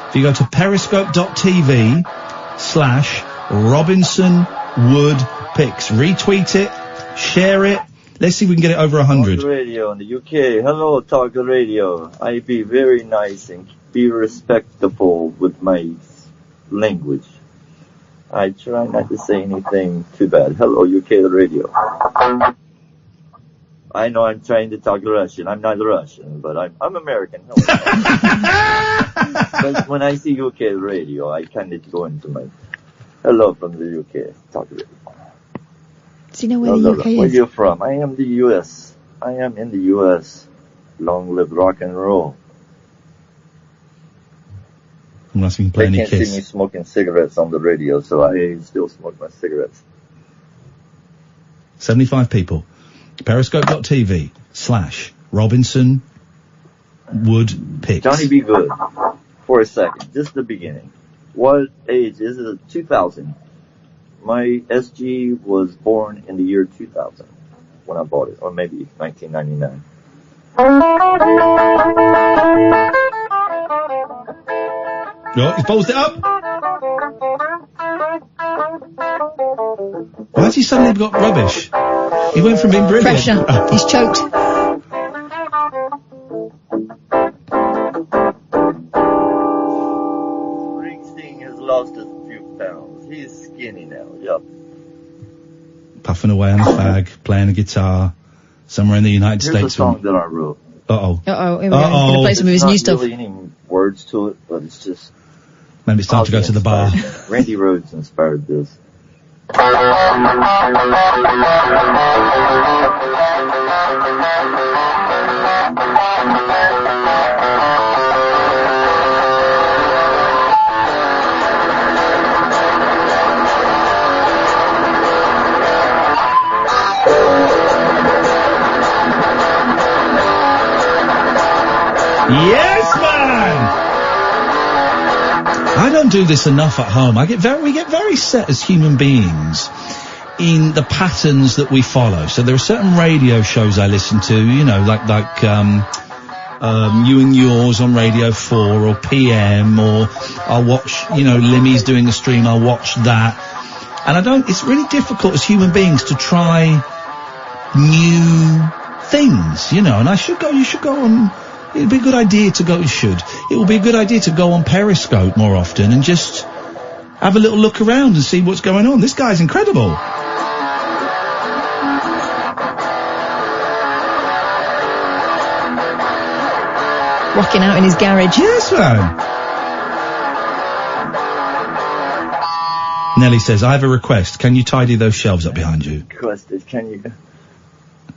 if you go to periscope.tv/Robinson Wood Picks, retweet it, share it. Let's see if we can get it over 100. Talk radio in the UK. Hello, Talk Radio. I be very nice and be respectful with my language. I try not to say anything too bad. Hello, UK Radio. I know I'm trying to talk Russian. I'm not Russian, but I'm American. But when I see UK Radio, I kind of go into my hello from the UK. Talk Radio. Do you know where the UK is? Where you from? I am the US. I am in the US. Long live rock and roll. Unless we can play They any can't see Kiss. me smoking cigarettes on the radio, so I still smoke my cigarettes. 75 people. Periscope.tv/Robinson Wood Picks. Johnny, be good for a second. Just the beginning. What age is it? 2000. My SG was born in the year 2000 when I bought it, or maybe 1999. Oh, he's ballsed it up. Why has he suddenly got rubbish? He went from being brilliant. Pressure. He's choked. Springsteen has lost a few pounds. He's skinny now. Yup. Puffing away on a fag, playing a guitar, somewhere in the United Here's a States. song that I wrote. Uh-oh. Uh-oh. Here we go. He's going to play some of his new stuff. There's not really any words to it, but it's just... Maybe it's time to go to the bar. Randy Rhoads inspired this. Yes, man! I don't do this enough at home. We get very set as human beings in the patterns that we follow. So there are certain radio shows I listen to, you know, like You and Yours on Radio 4 or PM, or I'll watch, you know, Limmy's doing a stream, I'll watch that. And it's really difficult as human beings to try new things, you know, and you should go on. It'd be a good idea to go, it will be a good idea to go on Periscope more often and just have a little look around and see what's going on. This guy's incredible. Rocking out in his garage. Yes, man. Nelly says, I have a request. Can you tidy those shelves up behind you? Requested, can you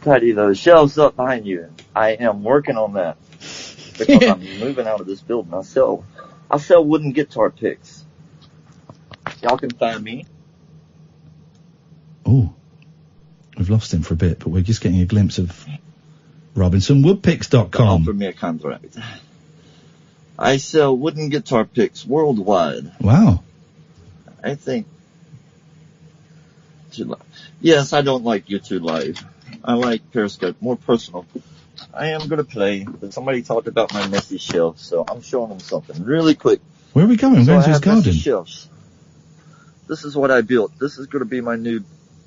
tidy those shelves up behind you? I am working on that. Because I'm moving out of this building. I sell wooden guitar picks. Y'all can find me. Oh, we've lost him for a bit, but we're just getting a glimpse of RobinsonWoodPicks.com. Offer me a contract. I sell wooden guitar picks worldwide. Wow. I think. Yes, I don't like YouTube Live. I like Periscope, more personal. I am going to play, but somebody talked about my messy shelf, so I'm showing them something really quick. Where are we going? So Going I to his have messy garden? shelves. This is what I built. This is going to be my new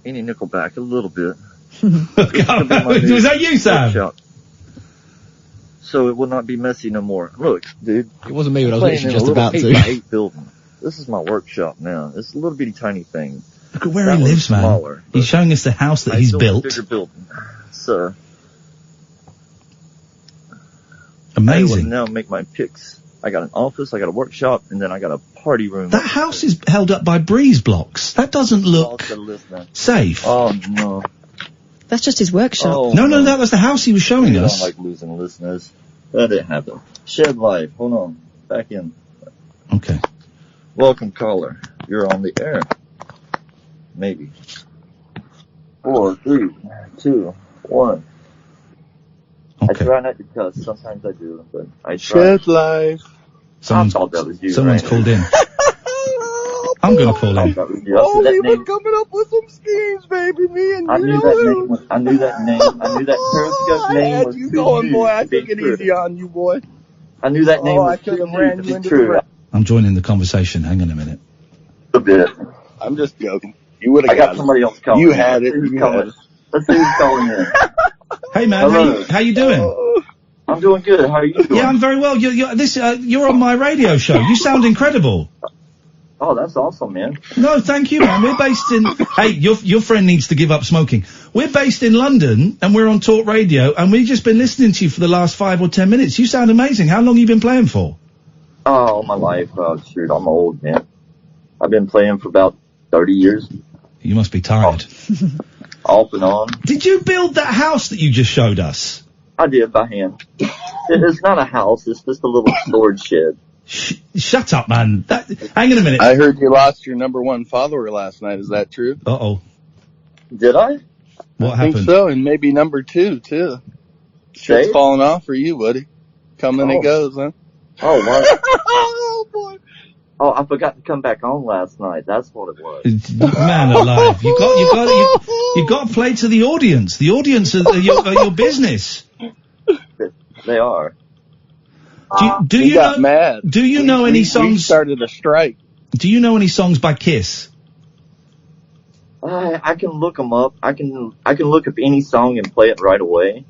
any Nickelback, a little bit. Was that you, Sam? Workshop. So it will not be messy no more. Look, dude. It wasn't me, but I was playing literally in just a little about to. 8x8 building. This is my workshop now. It's a little bitty tiny thing. Look at where That he one's lives, man. smaller, He's showing us the house that I he's built a built. bigger building. So Amazing. I will now make my picks. I got an office, I got a workshop, and then I got a party room. That house is held up by breeze blocks. That doesn't look safe. Oh no. That's just his workshop. Oh, No, that was the house he was showing I us. don't like losing listeners. That didn't happen. Shed life. Hold on. Back in. Okay. Welcome, caller. You're on the air. Maybe. 4, 3, 2, 1. Okay. I try not to cuss. Sometimes I do, but I try. Shed life. I thought that was you. Someone's right? called in. I'm going to call in. Oh, we were coming up with some schemes, baby. Me and I you. knew that name. I knew that name. I knew that Periscope name had was you too going, huge boy. I to be took it true. easy on you, boy. I knew that name Oh, I was could too have ran huge you to into be the true. ground. I'm joining the conversation. Hang on a minute. A bit. I'm just joking. You would I have got somebody else calling. You in. had it. Let's see who's You calling. had it. Let's see who's calling in. Hey, man. Hello. How you doing? I'm doing good. How are you doing? Yeah, I'm very well. You're on my radio show. You sound incredible. Oh, that's awesome, man. No, thank you, man. We're based in... Hey, your friend needs to give up smoking. We're based in London, and we're on Talk Radio, and we've just been listening to you for the last 5 or 10 minutes. You sound amazing. How long have you been playing for? Oh, my life. Oh, shoot. I'm old, man. I've been playing for about 30 years. You must be tired. Off and on. Did you build that house that you just showed us? I did by hand. It's not a house. It's just a little storage shed. Shut up, man. Hang on a minute. I heard you lost your #1 follower last night. Is that true? Uh-oh. Did I? What I happened? think so, and maybe #2, too. Shit's Dave? falling off for you, buddy. Coming and goes, huh? Oh, wow. Oh, boy. Oh, I forgot to come back on last night. That's what it was. Man alive. You got to play to the audience. The audience are your business. They are. Do We you got know, mad. Do you know any songs? We started a strike. Do you know any songs by Kiss? I can look them up. I can look up any song and play it right away.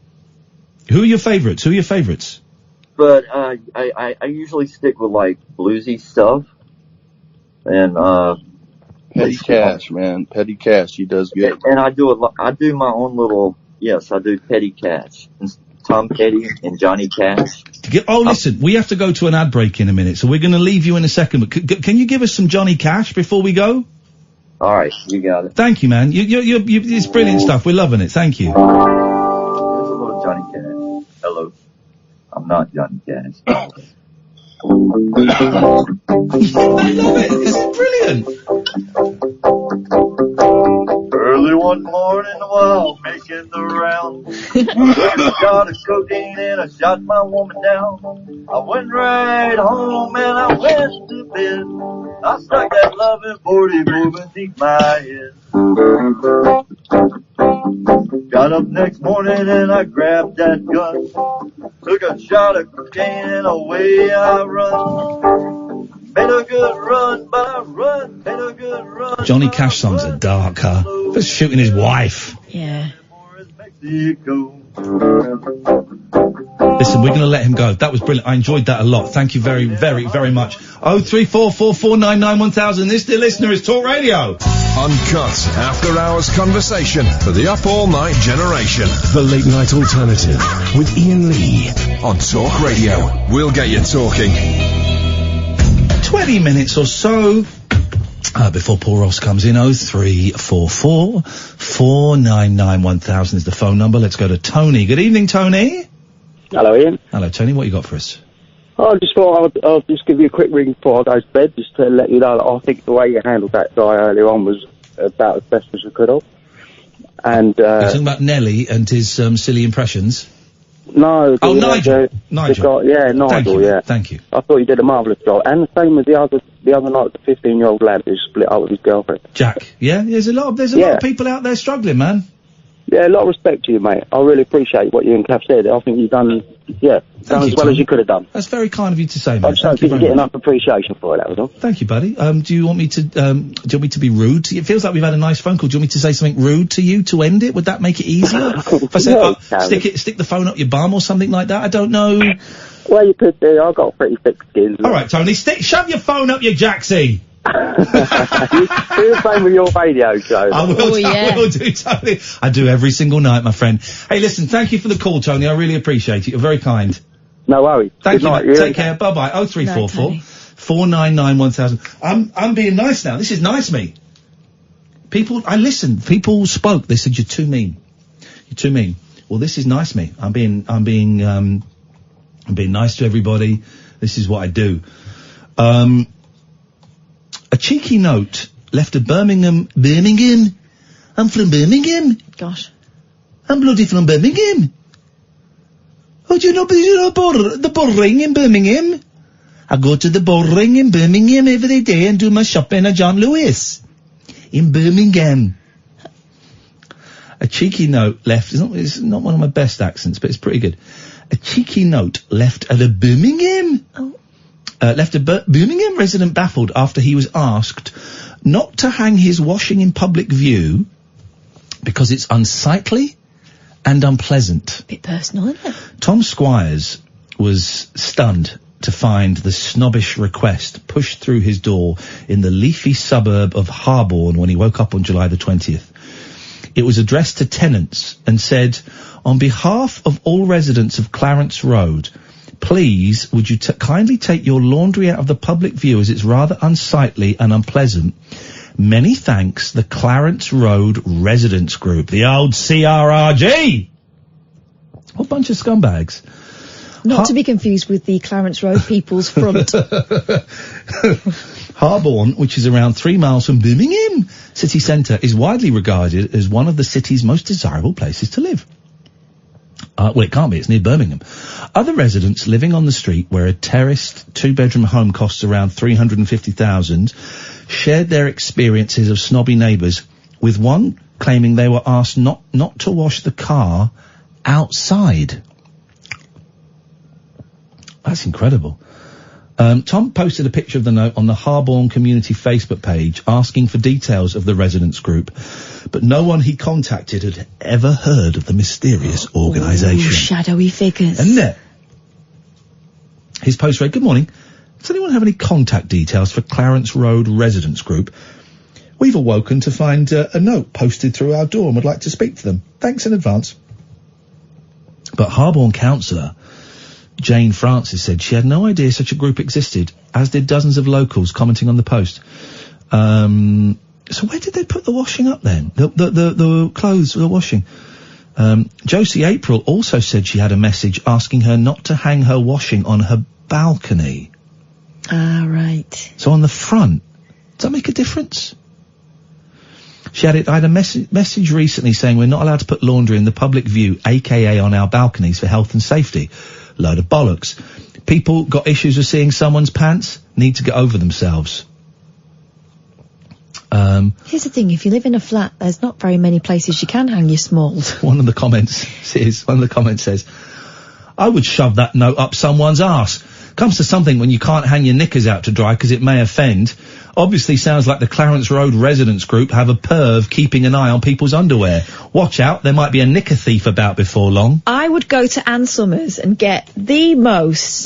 Who are your favorites? But I usually stick with like bluesy stuff. And Petty Cash, man. Petty Cash, he does good. And I do I do my own little. Yes, I do Petty Cash. Tom Petty and Johnny Cash. Listen, we have to go to an ad break in a minute, so we're going to leave you in a second. But can you give us some Johnny Cash before we go? All right, you got it. Thank you, man. It's brilliant stuff. We're loving it. Thank you. Here's a little Johnny Cash. Hello, I'm not Johnny Cash. I love it. This is brilliant. Early one morning while making the round, I got a cocaine and I shot my woman down. I went right home and I went to bed. I stuck that loving 40 moving deep my head. Got up next morning and I grabbed that gun, took a shot of cocaine and away I run. Made a good run, but I made a good run. Johnny Cash songs are dark, huh? Just shooting his wife. Yeah. Mexico. Listen, we're going to let him go. That was brilliant. I enjoyed that a lot. Thank you very, very, very much. 03444991000. This, dear listener, is Talk Radio. Uncut, after-hours conversation for the up-all-night generation. The Late Night Alternative with Iain Lee on Talk Radio. We'll get you talking. 20 minutes or so before Paul Ross comes in. 03444991000 is the phone number. Let's go to Tony. Good evening, Tony. Hello, Ian. Hello, Tony. What you got for us? I just thought I'll just give you a quick ring before I go to bed, just to let you know that I think the way you handled that guy earlier on was about as best as you could have. And You're talking about Nelly and his silly impressions? no, Oh, Nigel. Nigel, Nigel, Thank you. yeah. Thank you. I thought you did a marvellous job, and the same as the other night, the 15-year-old lad who split up with his girlfriend. Jack. Yeah, there's a lot of people out there struggling, man. Yeah, a lot of respect to you, mate. I really appreciate what you and Kath said. I think you've done as well as you could have done. That's very kind of you to say, I mate. just don't think you get enough appreciation for it, that was all. Thank you, buddy. Do you want me to be rude to you? It feels like we've had a nice phone call. Do you want me to say something rude to you to end it? Would that make it easier? If I said, stick the phone up your bum or something like that? I don't know. Well, you could do. I've got pretty thick skin. All right, Tony, shove your phone up your jacksie. Do the same with your radio show. I will do, Tony. I do every single night, my friend. Hey, listen, thank you for the call, Tony. I really appreciate it. You're very kind. No worries. Thank Good you, night, mate. Ian. Take care. Bye-bye. 0344 499 1000. I'm being nice now. This is nice, me. I listened. People spoke. They said, you're too mean. You're too mean. Well, this is nice, me. I'm being nice to everybody. This is what I do. A cheeky note left at Birmingham. I'm from Birmingham. Gosh. I'm bloody from Birmingham. Oh, do you know the Bullring in Birmingham? I go to the Bullring in Birmingham every day and do my shopping at John Lewis. In Birmingham. A cheeky note left. It's not one of my best accents, but it's pretty good. A cheeky note left at a Birmingham. Left a Birmingham resident baffled after he was asked not to hang his washing in public view because it's unsightly and unpleasant. Bit personal, isn't it? Tom Squires was stunned to find the snobbish request pushed through his door in the leafy suburb of Harborne when he woke up on July the 20th. It was addressed to tenants and said, on behalf of all residents of Clarence Road, please, would you kindly take your laundry out of the public view as it's rather unsightly and unpleasant. Many thanks, the Clarence Road Residents Group, the old CRRG. What bunch of scumbags. Not to be confused with the Clarence Road People's Front. Harborne, which is around 3 miles from Birmingham city centre, is widely regarded as one of the city's most desirable places to live. Well, it can't be. It's near Birmingham. Other residents living on the street where a terraced two-bedroom home costs around $350,000 shared their experiences of snobby neighbours, with one claiming they were asked not to wash the car outside. That's incredible. Tom posted a picture of the note on the Harborne Community Facebook page asking for details of the residents group, but no one he contacted had ever heard of the mysterious organisation. Shadowy figures. Isn't it? His post read, good morning. Does anyone have any contact details for Clarence Road Residents Group? We've awoken to find a note posted through our door and would like to speak to them. Thanks in advance. But Harborne councillor Jane Francis said she had no idea such a group existed, as did dozens of locals commenting on the post. So where did they put the washing up then? The clothes, the washing. Josie April also said she had a message asking her not to hang her washing on her balcony. Ah, right. So on the front. Does that make a difference? She added, I had a message recently saying we're not allowed to put laundry in the public view, aka on our balconies, for health and safety. Load of bollocks. People got issues with seeing someone's pants, need to get over themselves. Here's the thing, if you live in a flat, there's not very many places you can hang your smalls. One of the comments says, I would shove that note up someone's arse. Comes to something when you can't hang your knickers out to dry because it may offend. Obviously sounds like the Clarence Road Residents Group have a perv keeping an eye on people's underwear. Watch out, there might be a knicker thief about before long. I would go to Ann Summers and get the most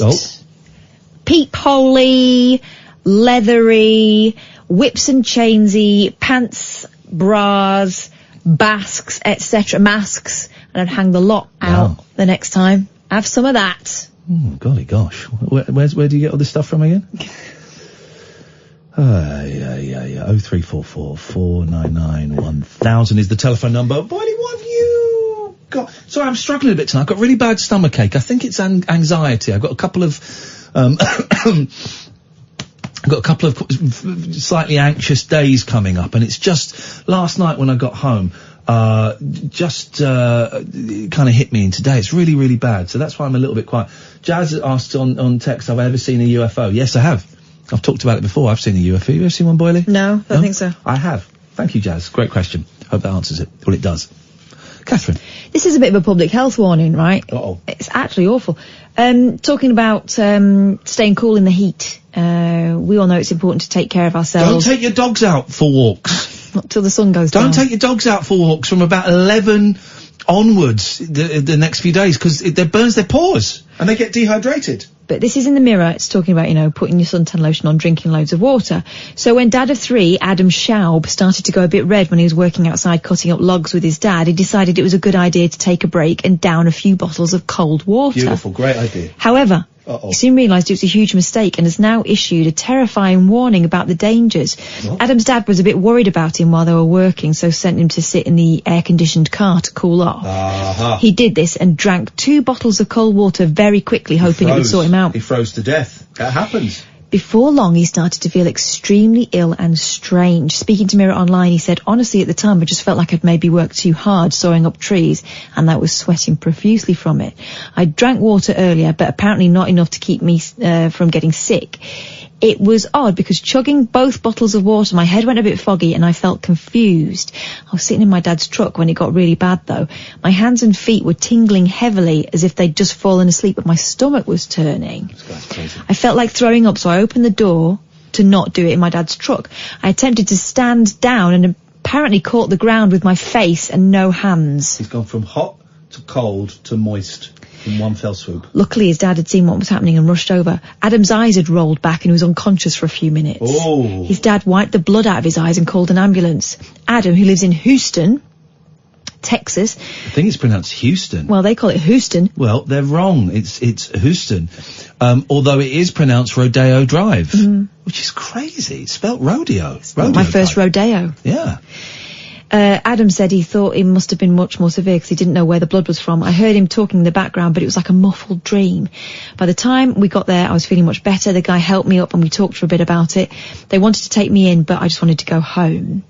peepholey, leathery, whips and chainsy, pants, bras, basques, etc., masks, and I'd hang the lot out the next time. Have some of that. Golly gosh. Where do you get all this stuff from again? 0344 499 1000 is the telephone number. Boily, what have you got? Sorry, I'm struggling a bit tonight. I've got really bad stomachache. I think it's anxiety. I've got a couple of slightly anxious days coming up, and it's just last night when I got home, it kind of hit me in today. It's really, really bad. So that's why I'm a little bit quiet. Jazz asked on text, have I ever seen a UFO? Yes, I have. I've talked about it before. I've seen a UFO. You ever seen one, Boily? No, I don't think so. I have. Thank you, Jazz. Great question. Hope that answers it. Well, it does. Catherine. This is a bit of a public health warning, right? Uh-oh. It's actually awful. Talking about staying cool in the heat. We all know it's important to take care of Don't ourselves. take your dogs out for walks. Not till the sun goes down. Don't take your dogs out for walks from about 11 onwards the next few days, because it burns their paws and they get dehydrated. But this is in the mirror. It's talking about, putting your suntan lotion on, drinking loads of water. So when Dad of 3, Adam Schaub, started to go a bit red when he was working outside cutting up logs with his dad, he decided it was a good idea to take a break and down a few bottles of cold water. Beautiful, great idea. However, Uh-oh. he soon realised it was a huge mistake and has now issued a terrifying warning about the dangers. What? Adam's dad was a bit worried about him while they were working, so sent him to sit in the air-conditioned car to cool off. Uh-huh. He did this and drank 2 bottles of cold water very quickly, hoping it would sort him out. He froze to death. That happens. Before long, he started to feel extremely ill and strange. Speaking to Mirror Online, he said, honestly, at the time, I just felt like I'd maybe worked too hard sawing up trees, and I was sweating profusely from it. I drank water earlier, but apparently not enough to keep me from getting sick. It was odd because chugging both bottles of water, my head went a bit foggy and I felt confused. I was sitting in my dad's truck when it got really bad though. My hands and feet were tingling heavily as if they'd just fallen asleep, but my stomach was turning. I felt like throwing up, so I opened the door to not do it in my dad's truck. I attempted to stand down and apparently caught the ground with my face and no hands. He's gone from hot to cold to moist in one fell swoop. Luckily, his dad had seen what was happening and rushed over. Adam's eyes had rolled back and he was unconscious for a few minutes. Oh. His dad wiped the blood out of his eyes and called an ambulance. Adam, who lives in Houston, Texas. I think it's pronounced Houston. Well, they call it Houston. Well, they're wrong. It's Houston. Although it is pronounced Rodeo Drive, which is crazy. It's spelt rodeo. My first rodeo. Yeah. Adam said he thought it must have been much more severe because he didn't know where the blood was from. I heard him talking in the background, but it was like a muffled dream. By the time we got there, I was feeling much better. The guy helped me up and we talked for a bit about it. They wanted to take me in, but I just wanted to go home.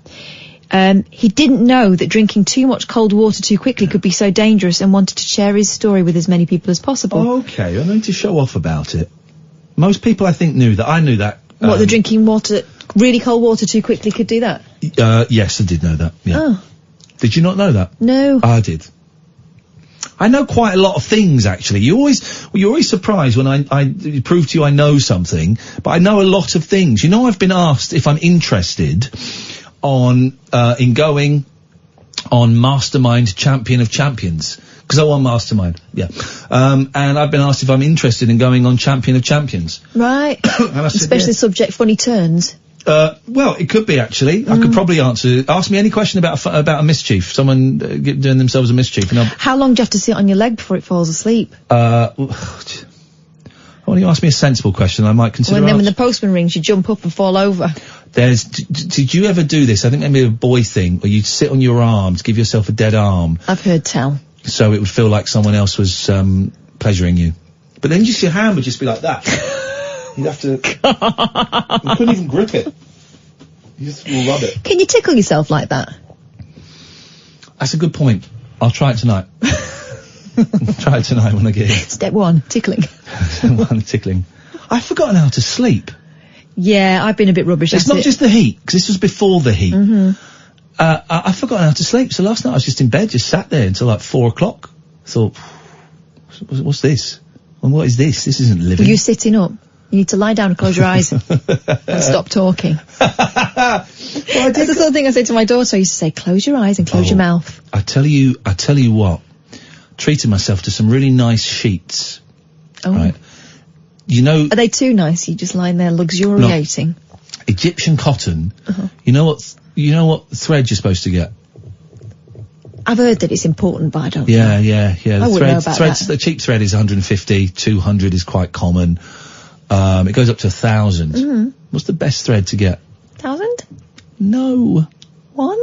He didn't know that drinking too much cold water too quickly could be so dangerous and wanted to share his story with as many people as possible. Okay, I'm going to show off about it. Most people, I think, knew that. I knew that. What, the drinking water, really cold water too quickly could do that? Yes, I did know that. Yeah. Oh. Did you not know that? No. I did. I know quite a lot of things, actually. You're always surprised when I prove to you I know something, but I know a lot of things. You know, I've been asked if I'm interested in going on Mastermind Champion of Champions. Because I won Mastermind, yeah. And I've been asked if I'm interested in going on Champion of Champions. Right. And I said, Especially subject funny turns. Well, it could be, actually. I could probably ask me any question about a mischief. Someone doing themselves a mischief. And How long do you have to sit on your leg before it falls asleep? why don't you ask me a sensible question? I might consider. Well, and then when the postman rings, you jump up and fall over. Did you ever do this? I think maybe a boy thing, where you'd sit on your arms, give yourself a dead arm. I've heard tell. So it would feel like someone else was pleasuring you. But then just your hand would just be like that. You'd have to... You couldn't even grip it. You just rub it. Can you tickle yourself like that? That's a good point. I'll try it tonight. Try it tonight when I get here. Step 1, tickling. Tickling. I've forgotten how to sleep. Yeah, I've been a bit rubbish It's at not it. just the heat, because this was before the heat. I've forgotten how to sleep, so last night I was just in bed, just sat there until like 4 o'clock. Thought, what's this? And what is this? This isn't living. Were you sitting up? You need to lie down and close your eyes and stop talking. That's the sort of thing I say to my daughter. I used to say, close your eyes and close your mouth. I tell you what, treated myself to some really nice sheets. Oh. Right. You know... Are they too nice? You just lying there luxuriating? Egyptian cotton. You know what thread you're supposed to get? I've heard that it's important, but I don't know. Yeah. I wouldn't know about that. The cheap thread is 150, 200 is quite common. It goes up to 1,000. What's the best thread to get? 1,000? No. 1?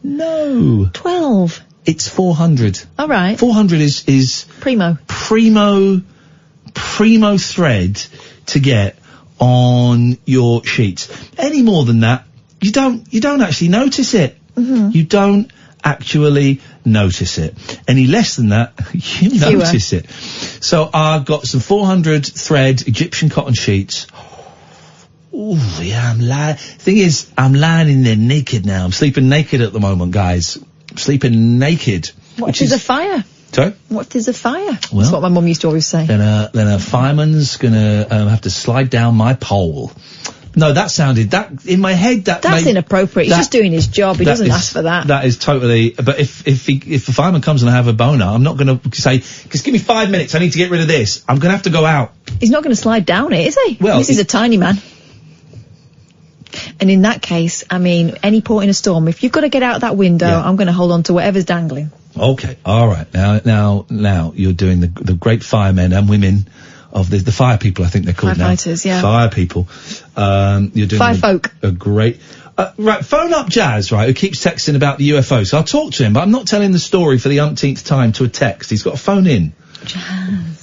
No. 12. It's 400. All right. 400 is primo thread to get on your sheets. Any more than that, you don't actually notice it. You don't actually notice it. Any less than that, you notice it. So I've got some 400 thread Egyptian cotton sheets. Ooh, yeah, I'm lying. Thing is, I'm lying in there naked now. I'm sleeping naked at the moment, guys. sleeping naked. What which is a fire? Sorry? What is a fire? Well- That's what my mum used to always say. Then a fireman's gonna have to slide down my pole. No, that in my head. That's inappropriate. He's just doing his job. He doesn't ask for that. That is totally. But if the fireman comes and I have a boner, I'm not going to say, "Just give me 5 minutes. I need to get rid of this." I'm going to have to go out. He's not going to slide down it, is he? Well, this is a tiny man. And in that case, I mean, any port in a storm, if you've got to get out that window, I'm going to hold on to whatever's dangling. Okay, all right. Now you're doing the great firemen and women of the fire people. I think they're called now. Firefighters, yeah. Fire people. You're doing Fire folk. a great. Right, phone up Jazz, right, who keeps texting about the UFO. So I'll talk to him, but I'm not telling the story for the umpteenth time to a text. He's got to phone in.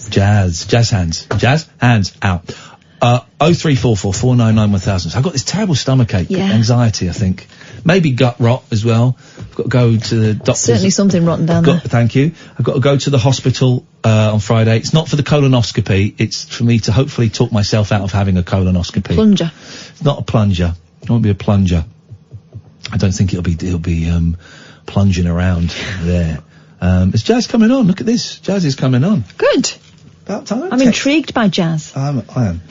Jazz hands. Jazz hands out. 0344 499 1000. So I've got this terrible stomachache, anxiety, I think. Maybe gut rot as well. I've got to go to the doctor. Certainly something rotten down there. Thank you. I've got to go to the hospital on Friday. It's not for the colonoscopy. It's for me to hopefully talk myself out of having a colonoscopy. Plunger. It's not a plunger. It won't be a plunger. I don't think it'll be plunging around there. Is Jazz coming on? Look at this. Jazz is coming on. Good. About time. I'm intrigued by Jazz. I am.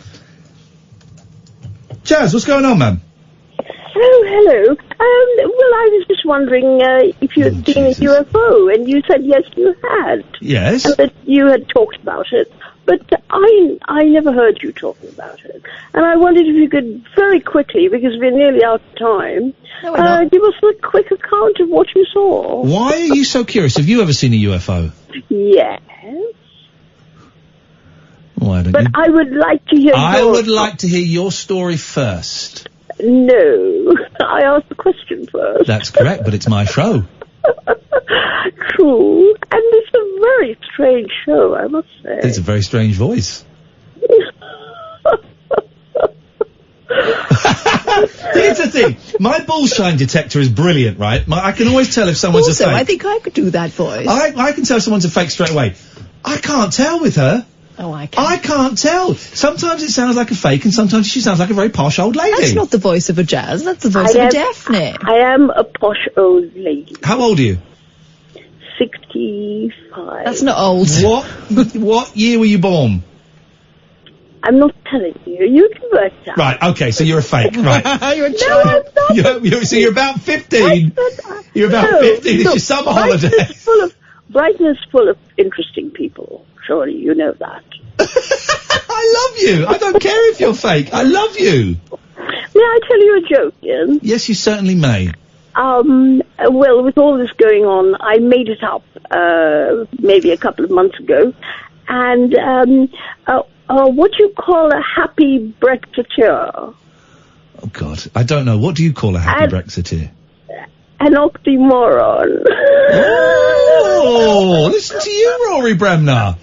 Jazz, what's going on, man? Oh, hello. Well, I was just wondering if you had seen a UFO, and you said yes, you had. Yes. And that you had talked about it, but I never heard you talking about it. And I wondered if you could very quickly, because we're nearly out of time, give us a quick account of what you saw. Why are you so curious? Have you ever seen a UFO? Yes. Why don't But you? I would like to hear I yours. would like to hear your story first. No. I asked the question first. That's correct, but it's my show. True. And it's a very strange show, I must say. It's a very strange voice. Here's the thing. My bullshine detector is brilliant, right? I can always tell if someone's Also, a fake. I think I could do that voice. I can tell someone's a fake straight away. I can't tell with her. Oh, I can. I can't tell. Sometimes it sounds like a fake, and sometimes she sounds like a very posh old lady. That's not the voice of a Jazz. That's the voice of a definite. I am a posh old lady. How old are you? 65. That's not old. What year were you born? I'm not telling you. You can work it out. Right, okay, so you're a fake, right. You're a child. No, I'm not. So you're about 15. You're about 15. It's your summer holiday. Brighton is full of interesting people. Surely you know that. I love you. I don't care if you're fake. I love you. May I tell you a joke, Ian? Yes, you certainly may. Well, with all this going on, I made it up maybe a couple of months ago. And what do you call a happy Brexiteer? Oh, God. I don't know. What do you call a happy Brexiteer? An oxymoron. Oh, listen to you, Rory Bremner.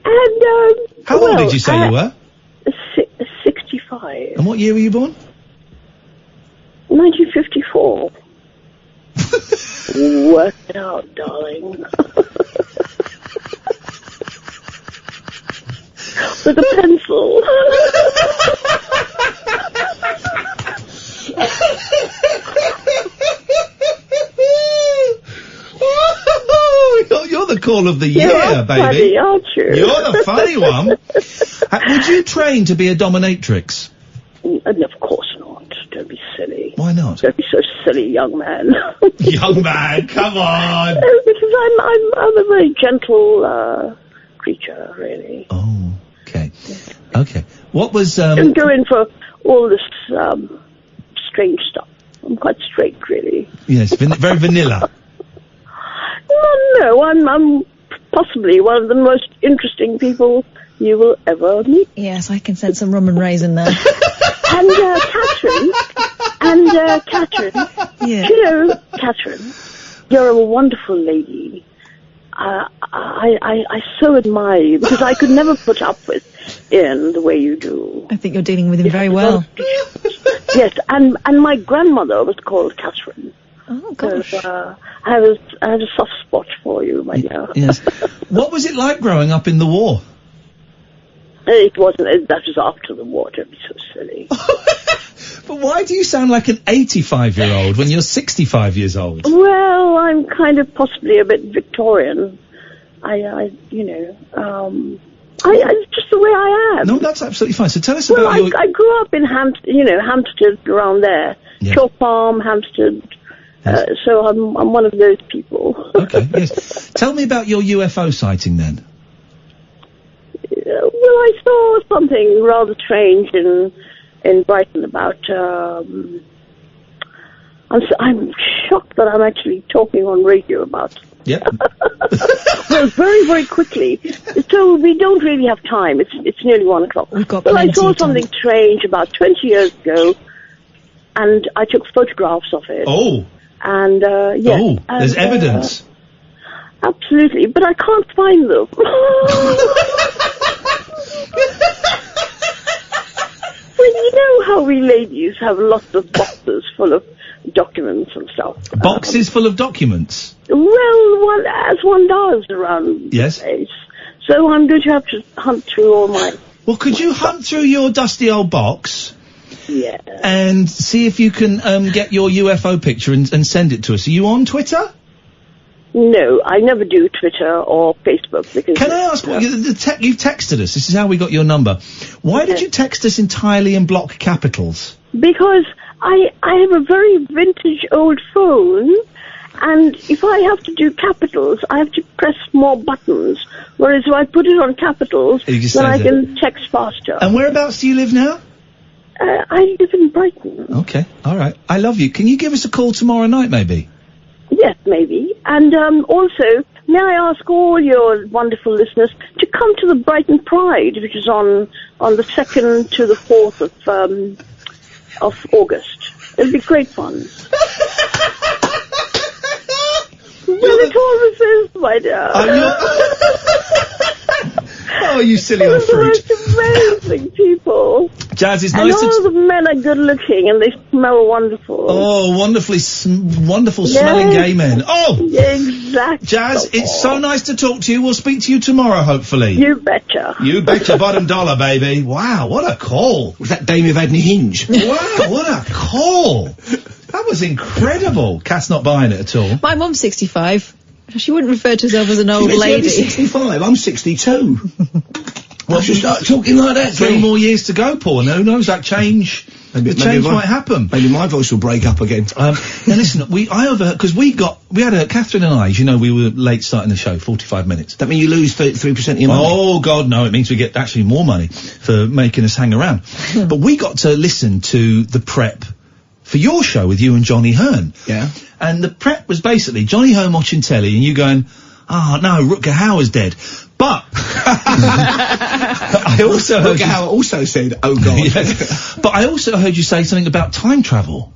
And, How old did you say you were? 65. And what year were you born? 1954. Work it out, darling. With a pencil. You're the call of the year, You're baby. funny, aren't you? You're the funny one. Would you train to be a dominatrix? And of course not. Don't be silly. Why not? Don't be so silly, young man. Young man, come on. Because I'm a very gentle creature, really. Oh, okay. Okay. What was... Don't go in for all this strange stuff. I'm quite straight, really. Yes, very vanilla. No, I'm possibly one of the most interesting people you will ever meet. Yes, I can sense some rum and raisin there. And Katherine, Yeah. you know, Katherine, you're a wonderful lady. I so admire you because I could never put up with Iain the way you do. I think you're dealing with him very well. Yes, and my grandmother was called Katherine. Oh gosh. So, I had a soft spot for you, my dear. Yes. What was it like growing up in the war? It wasn't. That was after the war. Don't be so silly. But why do you sound like an 85-year-old when you're 65 years old? Well, I'm kind of possibly a bit Victorian. It's just the way I am. No, that's absolutely fine. So tell us Well, about your... I grew up in Hampstead, around there. Yes. Chalk Farm, Hampstead. So I'm one of those people. Okay, yes. Tell me about your UFO sighting then. Well, I saw something rather strange in Brighton about. I'm shocked that I'm actually talking on radio about. Yeah. Well, very, very quickly. So we don't really have time. It's nearly 1 o'clock. We've got Well, I plenty saw of time. something strange about 20 years ago, and I took photographs of it. Oh. And yes. Oh, there's evidence. Absolutely, but I can't find them. Well, you know how we ladies have lots of boxes full of documents and stuff. Boxes full of documents? Well, as one does around Yes. the place. So I'm going to have to hunt through all my... Well, could you hunt through your dusty old box? Yeah. And see if you can get your UFO picture and send it to us. Are you on Twitter? No, I never do Twitter or Facebook because... Can I ask, you've texted us, this is how we got your number. Why did you text us entirely in block capitals? Because I have a very vintage old phone, and if I have to do capitals, I have to press more buttons, whereas if I put it on capitals, You just then I send it. can text faster. And whereabouts do you live now? I live in Brighton. Okay, alright. I love you. Can you give us a call tomorrow night, maybe? Yes, maybe. And also, may I ask all your wonderful listeners to come to the Brighton Pride, which is on the 2nd to the 4th of August. It'll be great fun. Well, it always is, my dear. Oh, you silly old fruit. The most amazing people. Jazz, it's And nice all the men are good looking and they smell wonderful. Oh, wonderful smelling gay men. Oh! Yeah, exactly. Jazz, it's so nice to talk to you. We'll speak to you tomorrow, hopefully. You betcha. You betcha bottom dollar, baby. Wow, what a call. Was that Dame who've had any hinge? Wow, what a call. That was incredible. Cat's not buying it at all. My mum's 65. She wouldn't refer to herself as an old lady. 65. I'm 62. Well, I should start talking like that. 3 more years to go, Paul. And who knows, that change might happen. Maybe my voice will break up again. Now listen, I overheard, because we had Katherine and I, as you know, we were late starting the show, 45 minutes. That mean you lose 3% of your money? Oh, God, no, it means we get actually more money for making us hang around. But we got to listen to the prep for your show with you and Johnny Hearn. Yeah. And the prep was basically Johnny Hearn watching telly and you going, oh, no, Rutger Hauer's dead. But I also heard Rutger Hauer also said, oh, God. Yes. But I also heard you say something about time travel.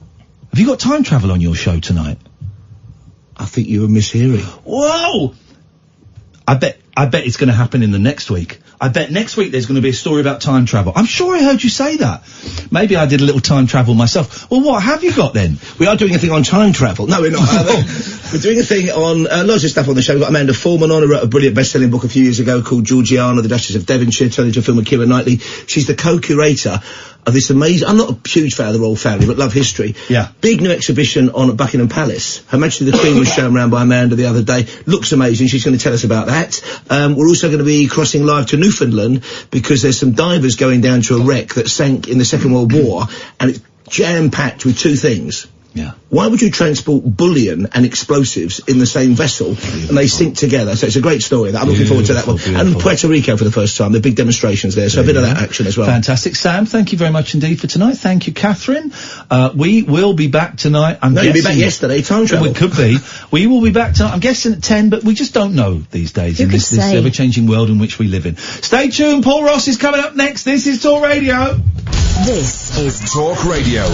Have you got time travel on your show tonight? I think you were mishearing. Whoa! I bet it's going to happen in the next week. I bet next week there's going to be a story about time travel. I'm sure I heard you say that. Maybe I did a little time travel myself. Well, what have you got then? We are doing a thing on time travel. No, we're not. We're doing a thing on loads of stuff on the show. We've got Amanda Foreman on, who wrote a brilliant best-selling book a few years ago called Georgiana, the Duchess of Devonshire, turned into a film with Keira Knightley. She's the co-curator of this amazing... I'm not a huge fan of the royal family, but love history. Yeah. Big new exhibition on at Buckingham Palace. Her Majesty the Queen was shown around by Amanda the other day. Looks amazing. She's going to tell us about that. We're also going to be crossing live to Newfoundland because there's some divers going down to a wreck that sank in the Second World War, and it's jam-packed with two things. Yeah. Why would you transport bullion and explosives in the same vessel and they sink together? So it's a great story. I'm looking forward to that one. And Puerto Rico for the first time. There are big demonstrations there, so a bit of that action as well. Fantastic. Sam, thank you very much indeed for tonight. Thank you, Katherine. We will be back tonight. No, you'll be back yesterday, time travel. We could be. We will be back tonight, I'm guessing at 10, but we just don't know these days in this ever-changing world in which we live in. Stay tuned. Paul Ross is coming up next. This is Talk Radio. This is Talk Radio.